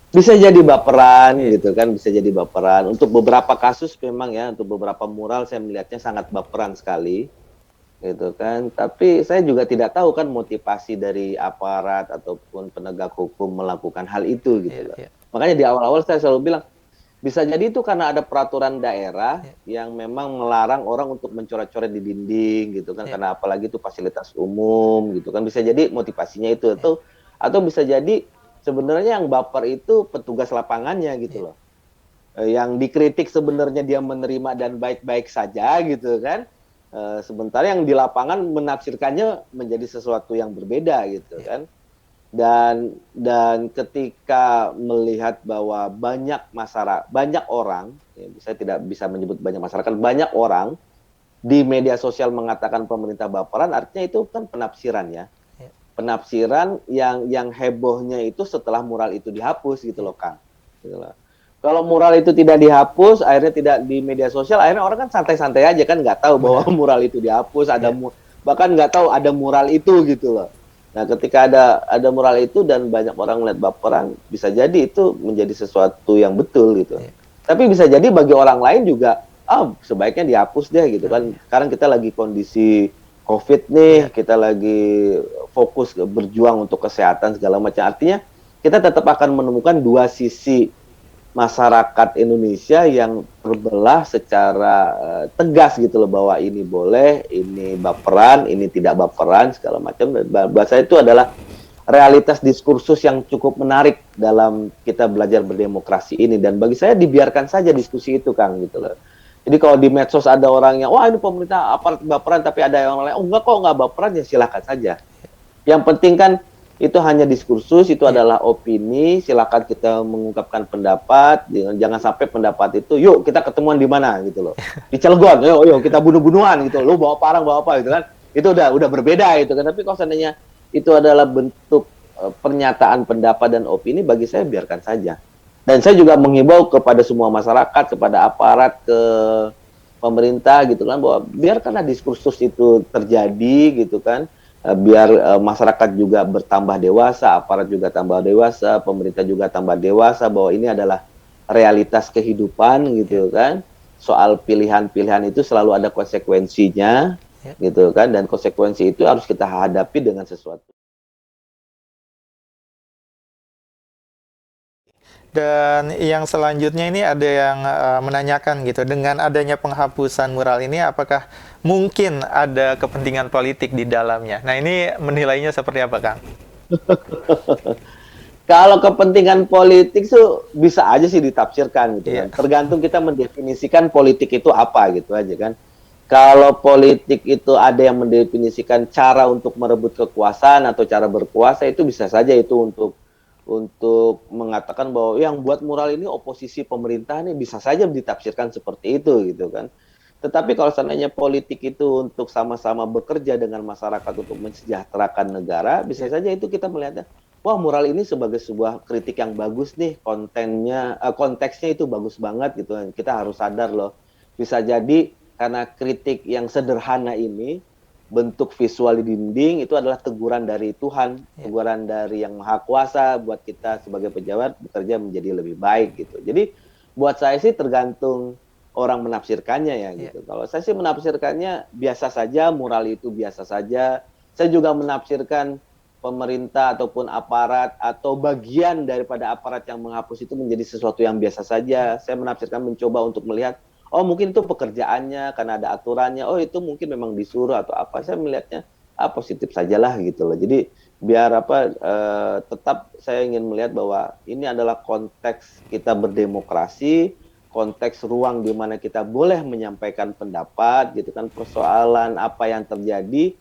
Bisa jadi baperan gitu kan, bisa jadi baperan. Untuk beberapa kasus memang ya, untuk beberapa mural saya melihatnya sangat baperan sekali gitu kan. Tapi saya juga tidak tahu kan motivasi dari aparat ataupun penegak hukum melakukan hal itu gitu. Makanya di awal-awal saya selalu bilang bisa jadi itu karena ada peraturan daerah yang memang melarang orang untuk mencoret-coret di dinding gitu kan, karena apalagi itu fasilitas umum gitu kan. Bisa jadi motivasinya itu, atau bisa jadi sebenarnya yang baper itu petugas lapangannya gitu loh. Yang dikritik sebenarnya dia menerima dan baik-baik saja gitu kan. Sementara yang di lapangan menafsirkannya menjadi sesuatu yang berbeda gitu kan. Dan ketika melihat bahwa banyak orang, ya, saya tidak bisa menyebut banyak masyarakat, banyak orang di media sosial mengatakan pemerintah baperan, artinya itu kan penafsiran ya. Penafsiran yang hebohnya itu setelah mural itu dihapus gitu loh Kang. Gitu loh. Kalau mural itu tidak dihapus, akhirnya tidak di media sosial, akhirnya orang kan santai-santai aja kan, nggak tahu bahwa mural itu dihapus, bahkan nggak tahu ada mural itu gitu loh. Nah, ketika ada mural itu dan banyak orang melihat baperan, bisa jadi itu menjadi sesuatu yang betul gitu. Tapi bisa jadi bagi orang lain juga, sebaiknya dihapus deh gitu kan. Sekarang kita lagi kondisi COVID nih, kita lagi fokus berjuang untuk kesehatan segala macam. Artinya kita tetap akan menemukan dua sisi masyarakat Indonesia yang terbelah secara tegas gitu loh, bahwa ini boleh, ini baperan, ini tidak baperan segala macam. Bahasa itu adalah realitas diskursus yang cukup menarik dalam kita belajar berdemokrasi ini. Dan bagi saya dibiarkan saja diskusi itu, Kang, gitu loh. Jadi kalau di medsos ada orangnya, wah ini pemerintah aparat baperan, tapi ada yang lain, oh enggak kok nggak baperan, ya silakan saja. Yang penting kan itu hanya diskursus, itu adalah opini, silakan kita mengungkapkan pendapat, jangan sampai pendapat itu, yuk kita ketemuan di mana gitu loh. Di Cilegon, yuk kita bunuh-bunuhan gitu, lu bawa parang bawa apa gitu kan. Itu udah berbeda itu kan. Tapi kalau seandainya itu adalah bentuk pernyataan pendapat dan opini, bagi saya biarkan saja. Dan saya juga menghimbau kepada semua masyarakat, kepada aparat, ke pemerintah gitu kan, bahwa biarkanlah diskursus itu terjadi gitu kan, biar masyarakat juga bertambah dewasa, aparat juga tambah dewasa, pemerintah juga tambah dewasa, bahwa ini adalah realitas kehidupan gitu kan. Soal pilihan-pilihan itu selalu ada konsekuensinya gitu kan, dan konsekuensi itu harus kita hadapi dengan sesuatu. Dan yang selanjutnya ini ada yang menanyakan gitu, dengan adanya penghapusan mural ini apakah mungkin ada kepentingan politik di dalamnya? Nah, ini menilainya seperti apa, Kang? Kalau kepentingan politik tuh bisa aja sih ditafsirkan gitu kan. Tergantung kita mendefinisikan politik itu apa gitu aja kan. Kalau politik itu ada yang mendefinisikan cara untuk merebut kekuasaan atau cara berkuasa, itu bisa saja itu untuk mengatakan bahwa yang buat mural ini oposisi pemerintah nih, bisa saja ditafsirkan seperti itu gitu kan. Tetapi kalau seandainya politik itu untuk sama-sama bekerja dengan masyarakat untuk mensejahterakan negara, bisa saja itu kita melihatnya, wah mural ini sebagai sebuah kritik yang bagus nih, konteksnya itu bagus banget gitu kan. Kita harus sadar loh, bisa jadi karena kritik yang sederhana ini, bentuk visual di dinding itu adalah teguran dari Tuhan, teguran dari Yang Maha Kuasa buat kita sebagai pejabat bekerja menjadi lebih baik gitu. Jadi buat saya sih tergantung orang menafsirkannya ya gitu. Kalau saya sih menafsirkannya biasa saja, mural itu biasa saja. Saya juga menafsirkan pemerintah ataupun aparat atau bagian daripada aparat yang menghapus itu menjadi sesuatu yang biasa saja. Saya menafsirkan, mencoba untuk melihat, oh mungkin itu pekerjaannya karena ada aturannya, oh itu mungkin memang disuruh atau apa. Saya melihatnya positif sajalah gitu loh. Jadi biar tetap saya ingin melihat bahwa ini adalah konteks kita berdemokrasi, konteks ruang di mana kita boleh menyampaikan pendapat gitu kan. Persoalan apa yang terjadi,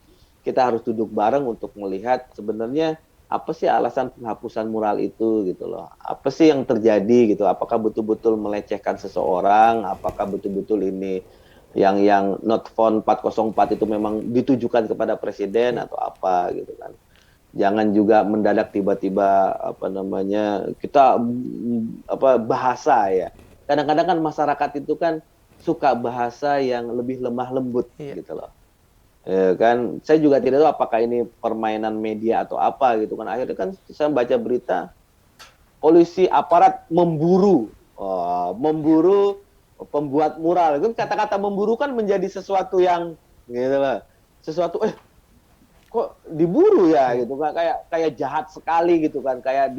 kita harus duduk bareng untuk melihat sebenarnya apa sih alasan penghapusan mural itu gitu loh. Apa sih yang terjadi gitu? Apakah betul-betul melecehkan seseorang? Apakah betul-betul ini yang not found 404 itu memang ditujukan kepada presiden atau apa gitu kan. Jangan juga mendadak tiba-tiba kita bahasa ya. Kadang-kadang kan masyarakat itu kan suka bahasa yang lebih lemah lembut gitu loh. Ya kan, saya juga tidak tahu apakah ini permainan media atau apa gitu kan. Akhirnya kan saya baca berita polisi aparat memburu pembuat mural. Itu kata-kata memburu kan menjadi sesuatu yang gitu loh. Sesuatu kok diburu ya gitu kan, kayak jahat sekali gitu kan, kayak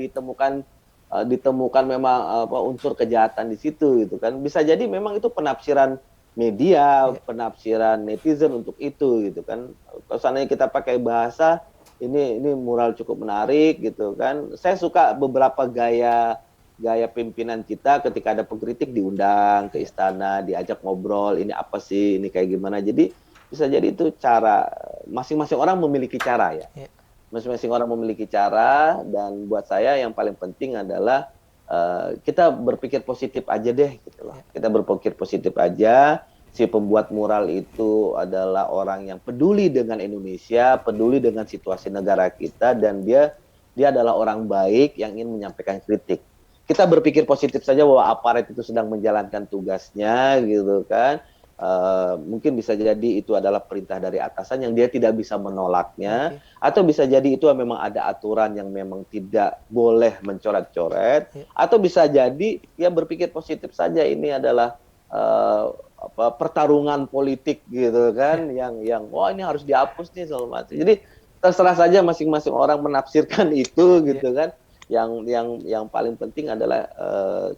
ditemukan memang unsur kejahatan di situ gitu kan. Bisa jadi memang itu penafsiran media, penafsiran netizen untuk itu gitu kan. Kalau seandainya kita pakai bahasa ini mural cukup menarik gitu kan. Saya suka beberapa gaya pimpinan kita ketika ada pengkritik diundang ke istana, diajak ngobrol, ini apa sih, ini kayak gimana. Jadi bisa jadi itu cara, masing-masing orang memiliki cara ya. Masing-masing orang memiliki cara, dan buat saya yang paling penting adalah kita berpikir positif aja deh gitu loh. Kita berpikir positif aja. Si pembuat mural itu adalah orang yang peduli dengan Indonesia, peduli dengan situasi negara kita, dan dia adalah orang baik yang ingin menyampaikan kritik. Kita berpikir positif saja bahwa aparat itu sedang menjalankan tugasnya gitu kan. Mungkin bisa jadi itu adalah perintah dari atasan yang dia tidak bisa menolaknya, atau bisa jadi itu memang ada aturan yang memang tidak boleh mencoret-coret, atau bisa jadi ya berpikir positif saja, ini adalah pertarungan politik gitu kan, yang wah ini harus dihapus nih segala macam. Jadi terserah saja masing-masing orang menafsirkan itu gitu kan. Yang paling penting adalah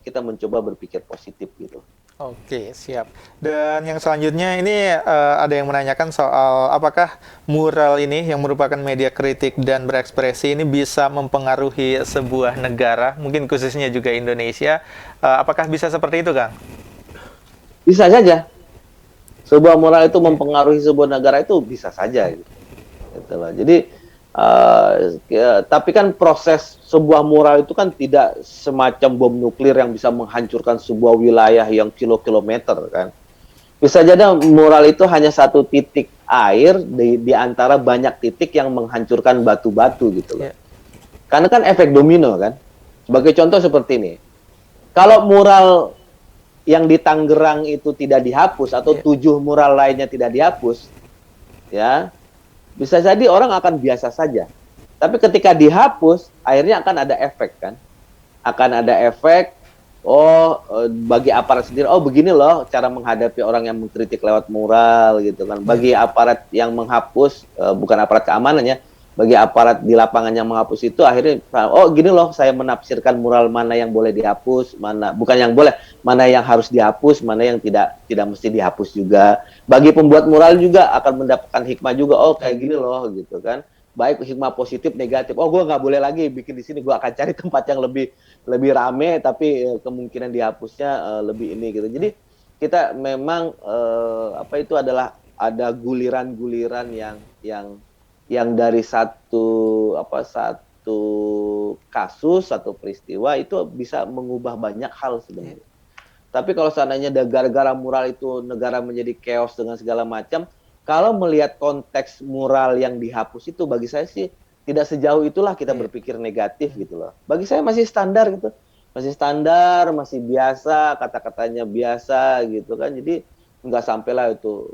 kita mencoba berpikir positif gitu. Oke, siap. Dan yang selanjutnya ini ada yang menanyakan soal apakah mural ini yang merupakan media kritik dan berekspresi ini bisa mempengaruhi sebuah negara, mungkin khususnya juga Indonesia. Apakah bisa seperti itu, Kang? Bisa saja. Sebuah moral itu mempengaruhi sebuah negara itu bisa saja gitu. Gitu loh. Jadi tapi kan proses sebuah moral itu kan tidak semacam bom nuklir yang bisa menghancurkan sebuah wilayah yang kilometer kan. Bisa jadi moral itu hanya satu titik air di antara banyak titik yang menghancurkan batu-batu gitu loh. Ya. Karena kan efek domino kan. Sebagai contoh seperti ini. Kalau mural yang di Tangerang itu tidak dihapus atau 7 mural lainnya tidak dihapus, ya bisa jadi orang akan biasa saja. Tapi ketika dihapus, akhirnya akan ada efek kan? Akan ada efek. Bagi aparat sendiri, begini loh cara menghadapi orang yang mengkritik lewat mural gitu kan. Bagi aparat yang menghapus, bukan aparat keamanannya, bagi aparat di lapangan yang menghapus itu akhirnya, gini loh saya menafsirkan mural mana yang boleh dihapus, mana bukan yang boleh, mana yang harus dihapus, mana yang tidak mesti dihapus juga. Bagi pembuat mural juga akan mendapatkan hikmah juga, kayak gini loh gitu kan. Baik hikmah positif, negatif. Gue nggak boleh lagi bikin di sini, gue akan cari tempat yang lebih rame, tapi kemungkinan dihapusnya lebih ini gitu. Jadi kita memang itu adalah ada guliran-guliran yang dari satu kasus, satu peristiwa itu bisa mengubah banyak hal sebenarnya. Tapi kalau seandainya gara-gara mural itu negara menjadi chaos dengan segala macam, kalau melihat konteks mural yang dihapus itu, bagi saya sih tidak sejauh itulah kita berpikir negatif gitu loh. Bagi saya masih standar gitu. Masih standar, masih biasa, kata-katanya biasa gitu kan. Jadi nggak sampailah itu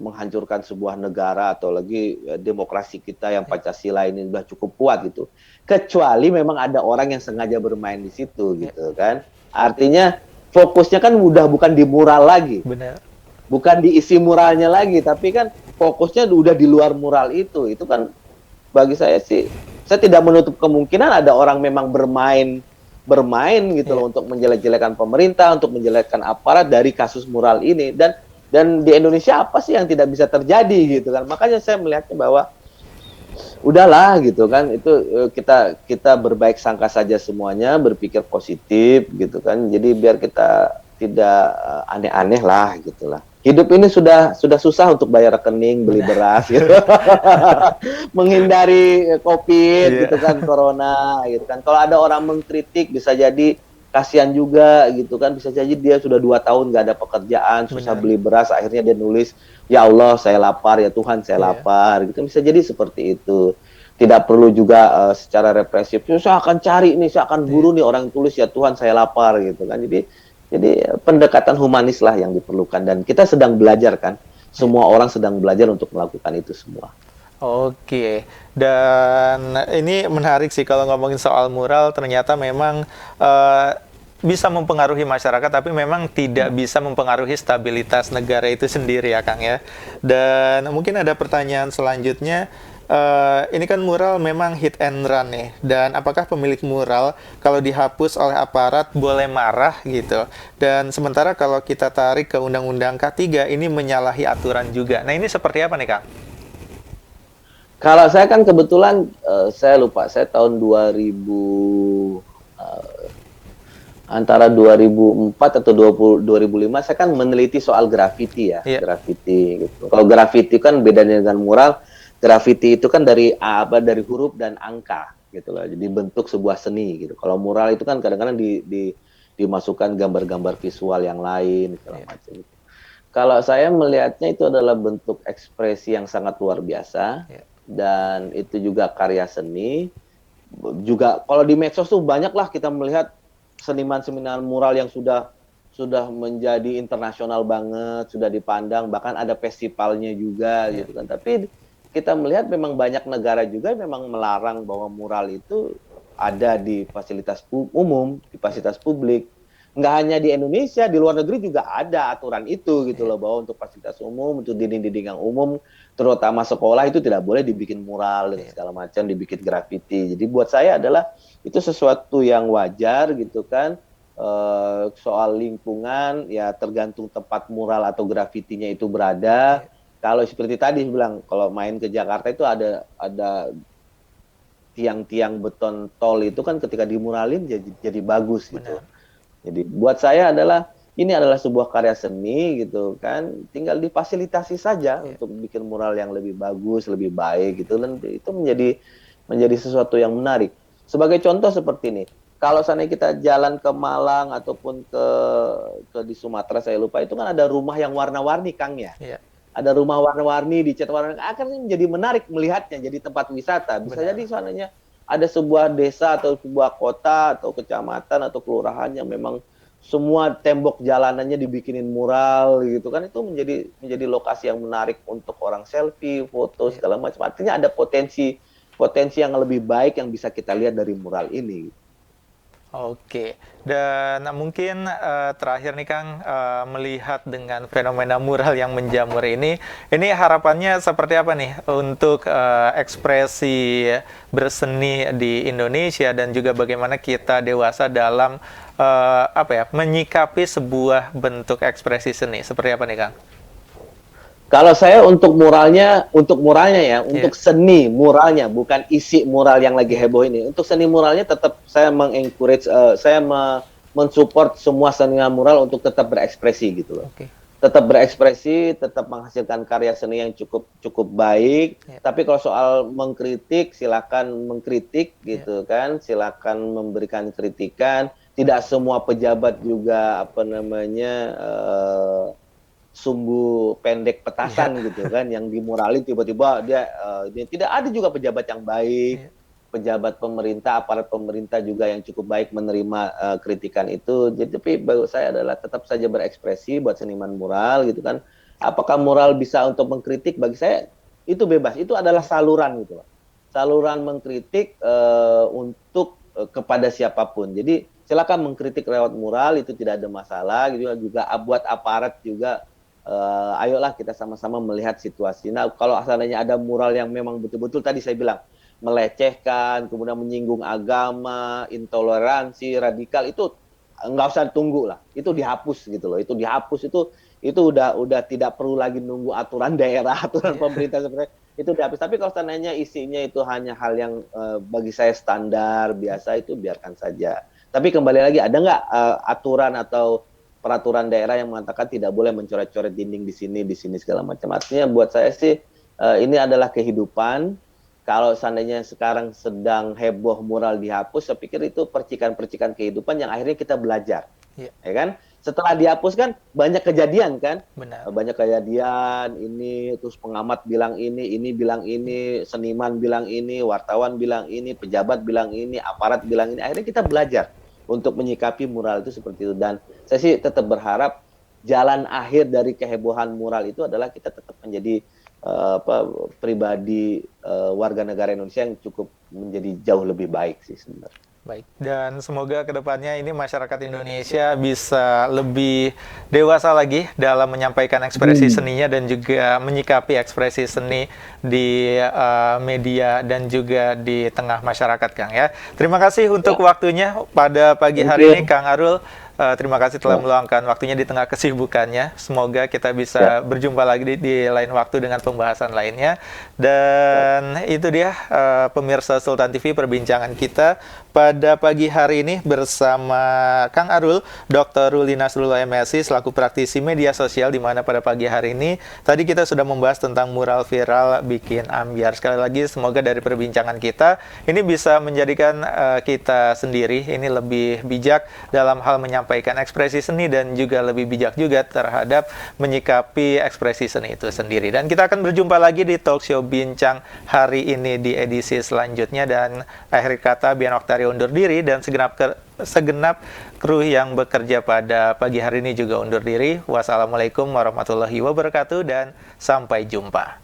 menghancurkan sebuah negara atau lagi demokrasi kita yang Pancasila ini udah cukup kuat gitu. Kecuali memang ada orang yang sengaja bermain di situ gitu kan. Artinya fokusnya kan udah bukan di mural lagi. Benar. Bukan diisi muralnya lagi, tapi kan fokusnya udah di luar mural itu. Itu kan bagi saya sih, saya tidak menutup kemungkinan ada orang memang bermain gitu loh untuk menjelek-jelekan pemerintah, untuk menjelekkan aparat dari kasus mural ini. Dan di Indonesia apa sih yang tidak bisa terjadi gitu kan. Makanya saya melihatnya bahwa udahlah gitu kan, itu kita berbaik sangka saja semuanya, berpikir positif gitu kan. Jadi biar kita tidak aneh-aneh lah gitulah. Hidup ini sudah susah untuk bayar rekening, beli beras gitu. Menghindari Covid gitu kan, corona gitu kan. Kalau ada orang mengkritik bisa jadi kasihan juga gitu kan, bisa jadi dia sudah 2 tahun nggak ada pekerjaan, susah beli beras, akhirnya dia nulis, ya Allah saya lapar, ya Tuhan saya lapar gitu. Bisa jadi seperti itu. Tidak perlu juga secara represif, saya akan cari nih, saya akan buru nih orang tulis, ya Tuhan saya lapar gitu kan. Jadi pendekatan humanis lah yang diperlukan, dan kita sedang belajar kan, semua orang sedang belajar untuk melakukan itu semua. Oke, dan ini menarik sih kalau ngomongin soal mural, ternyata memang bisa mempengaruhi masyarakat, tapi memang tidak bisa mempengaruhi stabilitas negara itu sendiri ya Kang ya. Dan mungkin ada pertanyaan selanjutnya, ini kan mural memang hit and run nih, dan apakah pemilik mural kalau dihapus oleh aparat boleh marah gitu, dan sementara kalau kita tarik ke Undang-Undang K3 ini menyalahi aturan juga. Nah ini seperti apa nih Kang? Kalau saya kan kebetulan saya lupa, saya tahun 2000 antara 2004 atau 2005 saya kan meneliti soal grafiti ya, grafiti gitu. Kalau grafiti kan bedanya dengan mural. Grafiti itu kan dari huruf dan angka gitu loh. Jadi bentuk sebuah seni gitu. Kalau mural itu kan kadang-kadang dimasukkan gambar-gambar visual yang lain segala macam gitu. Kalau saya melihatnya itu adalah bentuk ekspresi yang sangat luar biasa, dan itu juga karya seni. Juga kalau di medsos tuh banyaklah kita melihat seniman-seniman mural yang sudah menjadi internasional banget, sudah dipandang, bahkan ada festivalnya juga gitu kan. Tapi kita melihat memang banyak negara juga memang melarang bahwa mural itu ada di fasilitas umum, di fasilitas publik. Nggak hanya di Indonesia, di luar negeri juga ada aturan itu gitu loh, bahwa untuk fasilitas umum, untuk dinding-dinding yang umum, terutama sekolah itu tidak boleh dibikin mural dan segala macam, dibikin grafiti. Jadi buat saya adalah itu sesuatu yang wajar gitu kan. soal lingkungan ya tergantung tempat mural atau grafitinya itu berada. Kalau seperti tadi bilang, kalau main ke Jakarta itu ada tiang-tiang beton tol itu kan ketika dimuralin jadi bagus gitu. Benar. Jadi buat saya ini adalah sebuah karya seni gitu kan, tinggal difasilitasi saja untuk bikin mural yang lebih bagus, lebih baik gitu, dan itu menjadi sesuatu yang menarik. Sebagai contoh seperti ini, kalau seandainya kita jalan ke Malang ataupun ke di Sumatera saya lupa, itu kan ada rumah yang warna-warni Kang ya. Iya. Ada rumah warna-warni dicat warna, akan menjadi menarik melihatnya, jadi tempat wisata. Bisa Benar. jadi seandainya ada sebuah desa atau sebuah kota atau kecamatan atau kelurahan yang memang semua tembok jalanannya dibikinin mural gitu kan, itu menjadi lokasi yang menarik untuk orang selfie, foto segala macam. Artinya ada potensi yang lebih baik yang bisa kita lihat dari mural ini. Oke, dan mungkin terakhir nih Kang, melihat dengan fenomena mural yang menjamur ini harapannya seperti apa nih untuk ekspresi berseni di Indonesia, dan juga bagaimana kita dewasa dalam menyikapi sebuah bentuk ekspresi seni, seperti apa nih Kang? Kalau saya untuk muralnya ya, untuk seni muralnya, bukan isi mural yang lagi heboh ini. Untuk seni muralnya tetap saya mengencourage, mensupport semua seniman mural untuk tetap berekspresi gitu loh. Oke. Tetap berekspresi, tetap menghasilkan karya seni yang cukup baik. Tapi kalau soal mengkritik, silakan mengkritik gitu kan, silakan memberikan kritikan. Tidak semua pejabat juga sumbu pendek petasan gitu kan, yang dimuralin tiba-tiba dia tidak ada juga pejabat yang baik, pejabat pemerintah, aparat pemerintah juga yang cukup baik menerima kritikan itu. Jadi tapi bagi saya adalah tetap saja berekspresi buat seniman mural gitu kan. Apakah mural bisa untuk mengkritik? Bagi saya itu bebas, itu adalah saluran gitu loh. Saluran mengkritik untuk kepada siapapun. Jadi silakan mengkritik lewat mural, itu tidak ada masalah gitu. Juga buat aparat juga, ayolah kita sama-sama melihat situasi. Nah, kalau asalnya ada mural yang memang betul-betul tadi saya bilang melecehkan, kemudian menyinggung agama, intoleransi, radikal, itu nggak usah tunggu lah. Itu dihapus gitu loh. Itu dihapus, itu udah tidak perlu lagi nunggu aturan daerah, aturan pemerintah seperti itu dihapus. Tapi kalau seandainya isinya itu hanya hal yang bagi saya standar biasa, itu biarkan saja. Tapi kembali lagi, ada nggak aturan atau peraturan daerah yang mengatakan tidak boleh mencoret-coret dinding di sini segala macam. Artinya buat saya sih ini adalah kehidupan. Kalau seandainya sekarang sedang heboh mural dihapus, saya pikir itu percikan-percikan kehidupan yang akhirnya kita belajar. Ya kan? Setelah dihapus kan banyak kejadian kan? Benar. Banyak kejadian ini, terus pengamat bilang ini bilang ini, seniman bilang ini, wartawan bilang ini, pejabat bilang ini, aparat bilang ini. Akhirnya kita belajar untuk menyikapi mural itu seperti itu. Dan saya sih tetap berharap jalan akhir dari kehebohan mural itu adalah kita tetap menjadi pribadi warga negara Indonesia yang cukup menjadi jauh lebih baik sih sebenarnya. Baik, dan semoga kedepannya ini masyarakat Indonesia bisa lebih dewasa lagi dalam menyampaikan ekspresi seninya dan juga menyikapi ekspresi seni di media dan juga di tengah masyarakat, Kang ya. Terima kasih untuk waktunya pada pagi hari ini, Kang Arul. Terima kasih telah meluangkan waktunya di tengah kesibukannya. Semoga kita bisa berjumpa lagi di lain waktu dengan pembahasan lainnya. Dan itu dia pemirsa Sultan TV, perbincangan kita pada pagi hari ini bersama Kang Arul, Dr. Ruli Nasrullah MSI selaku praktisi media sosial, di mana pada pagi hari ini tadi kita sudah membahas tentang mural viral bikin ambiar. Sekali lagi semoga dari perbincangan kita ini bisa menjadikan kita sendiri ini lebih bijak dalam hal menyampaikan ekspresi seni dan juga lebih bijak juga terhadap menyikapi ekspresi seni itu sendiri. Dan kita akan berjumpa lagi di talk show Bincang hari ini di edisi selanjutnya, dan akhir kata Bian Oktari undur diri dan segenap kru yang bekerja pada pagi hari ini juga undur diri. Wassalamualaikum warahmatullahi wabarakatuh dan sampai jumpa.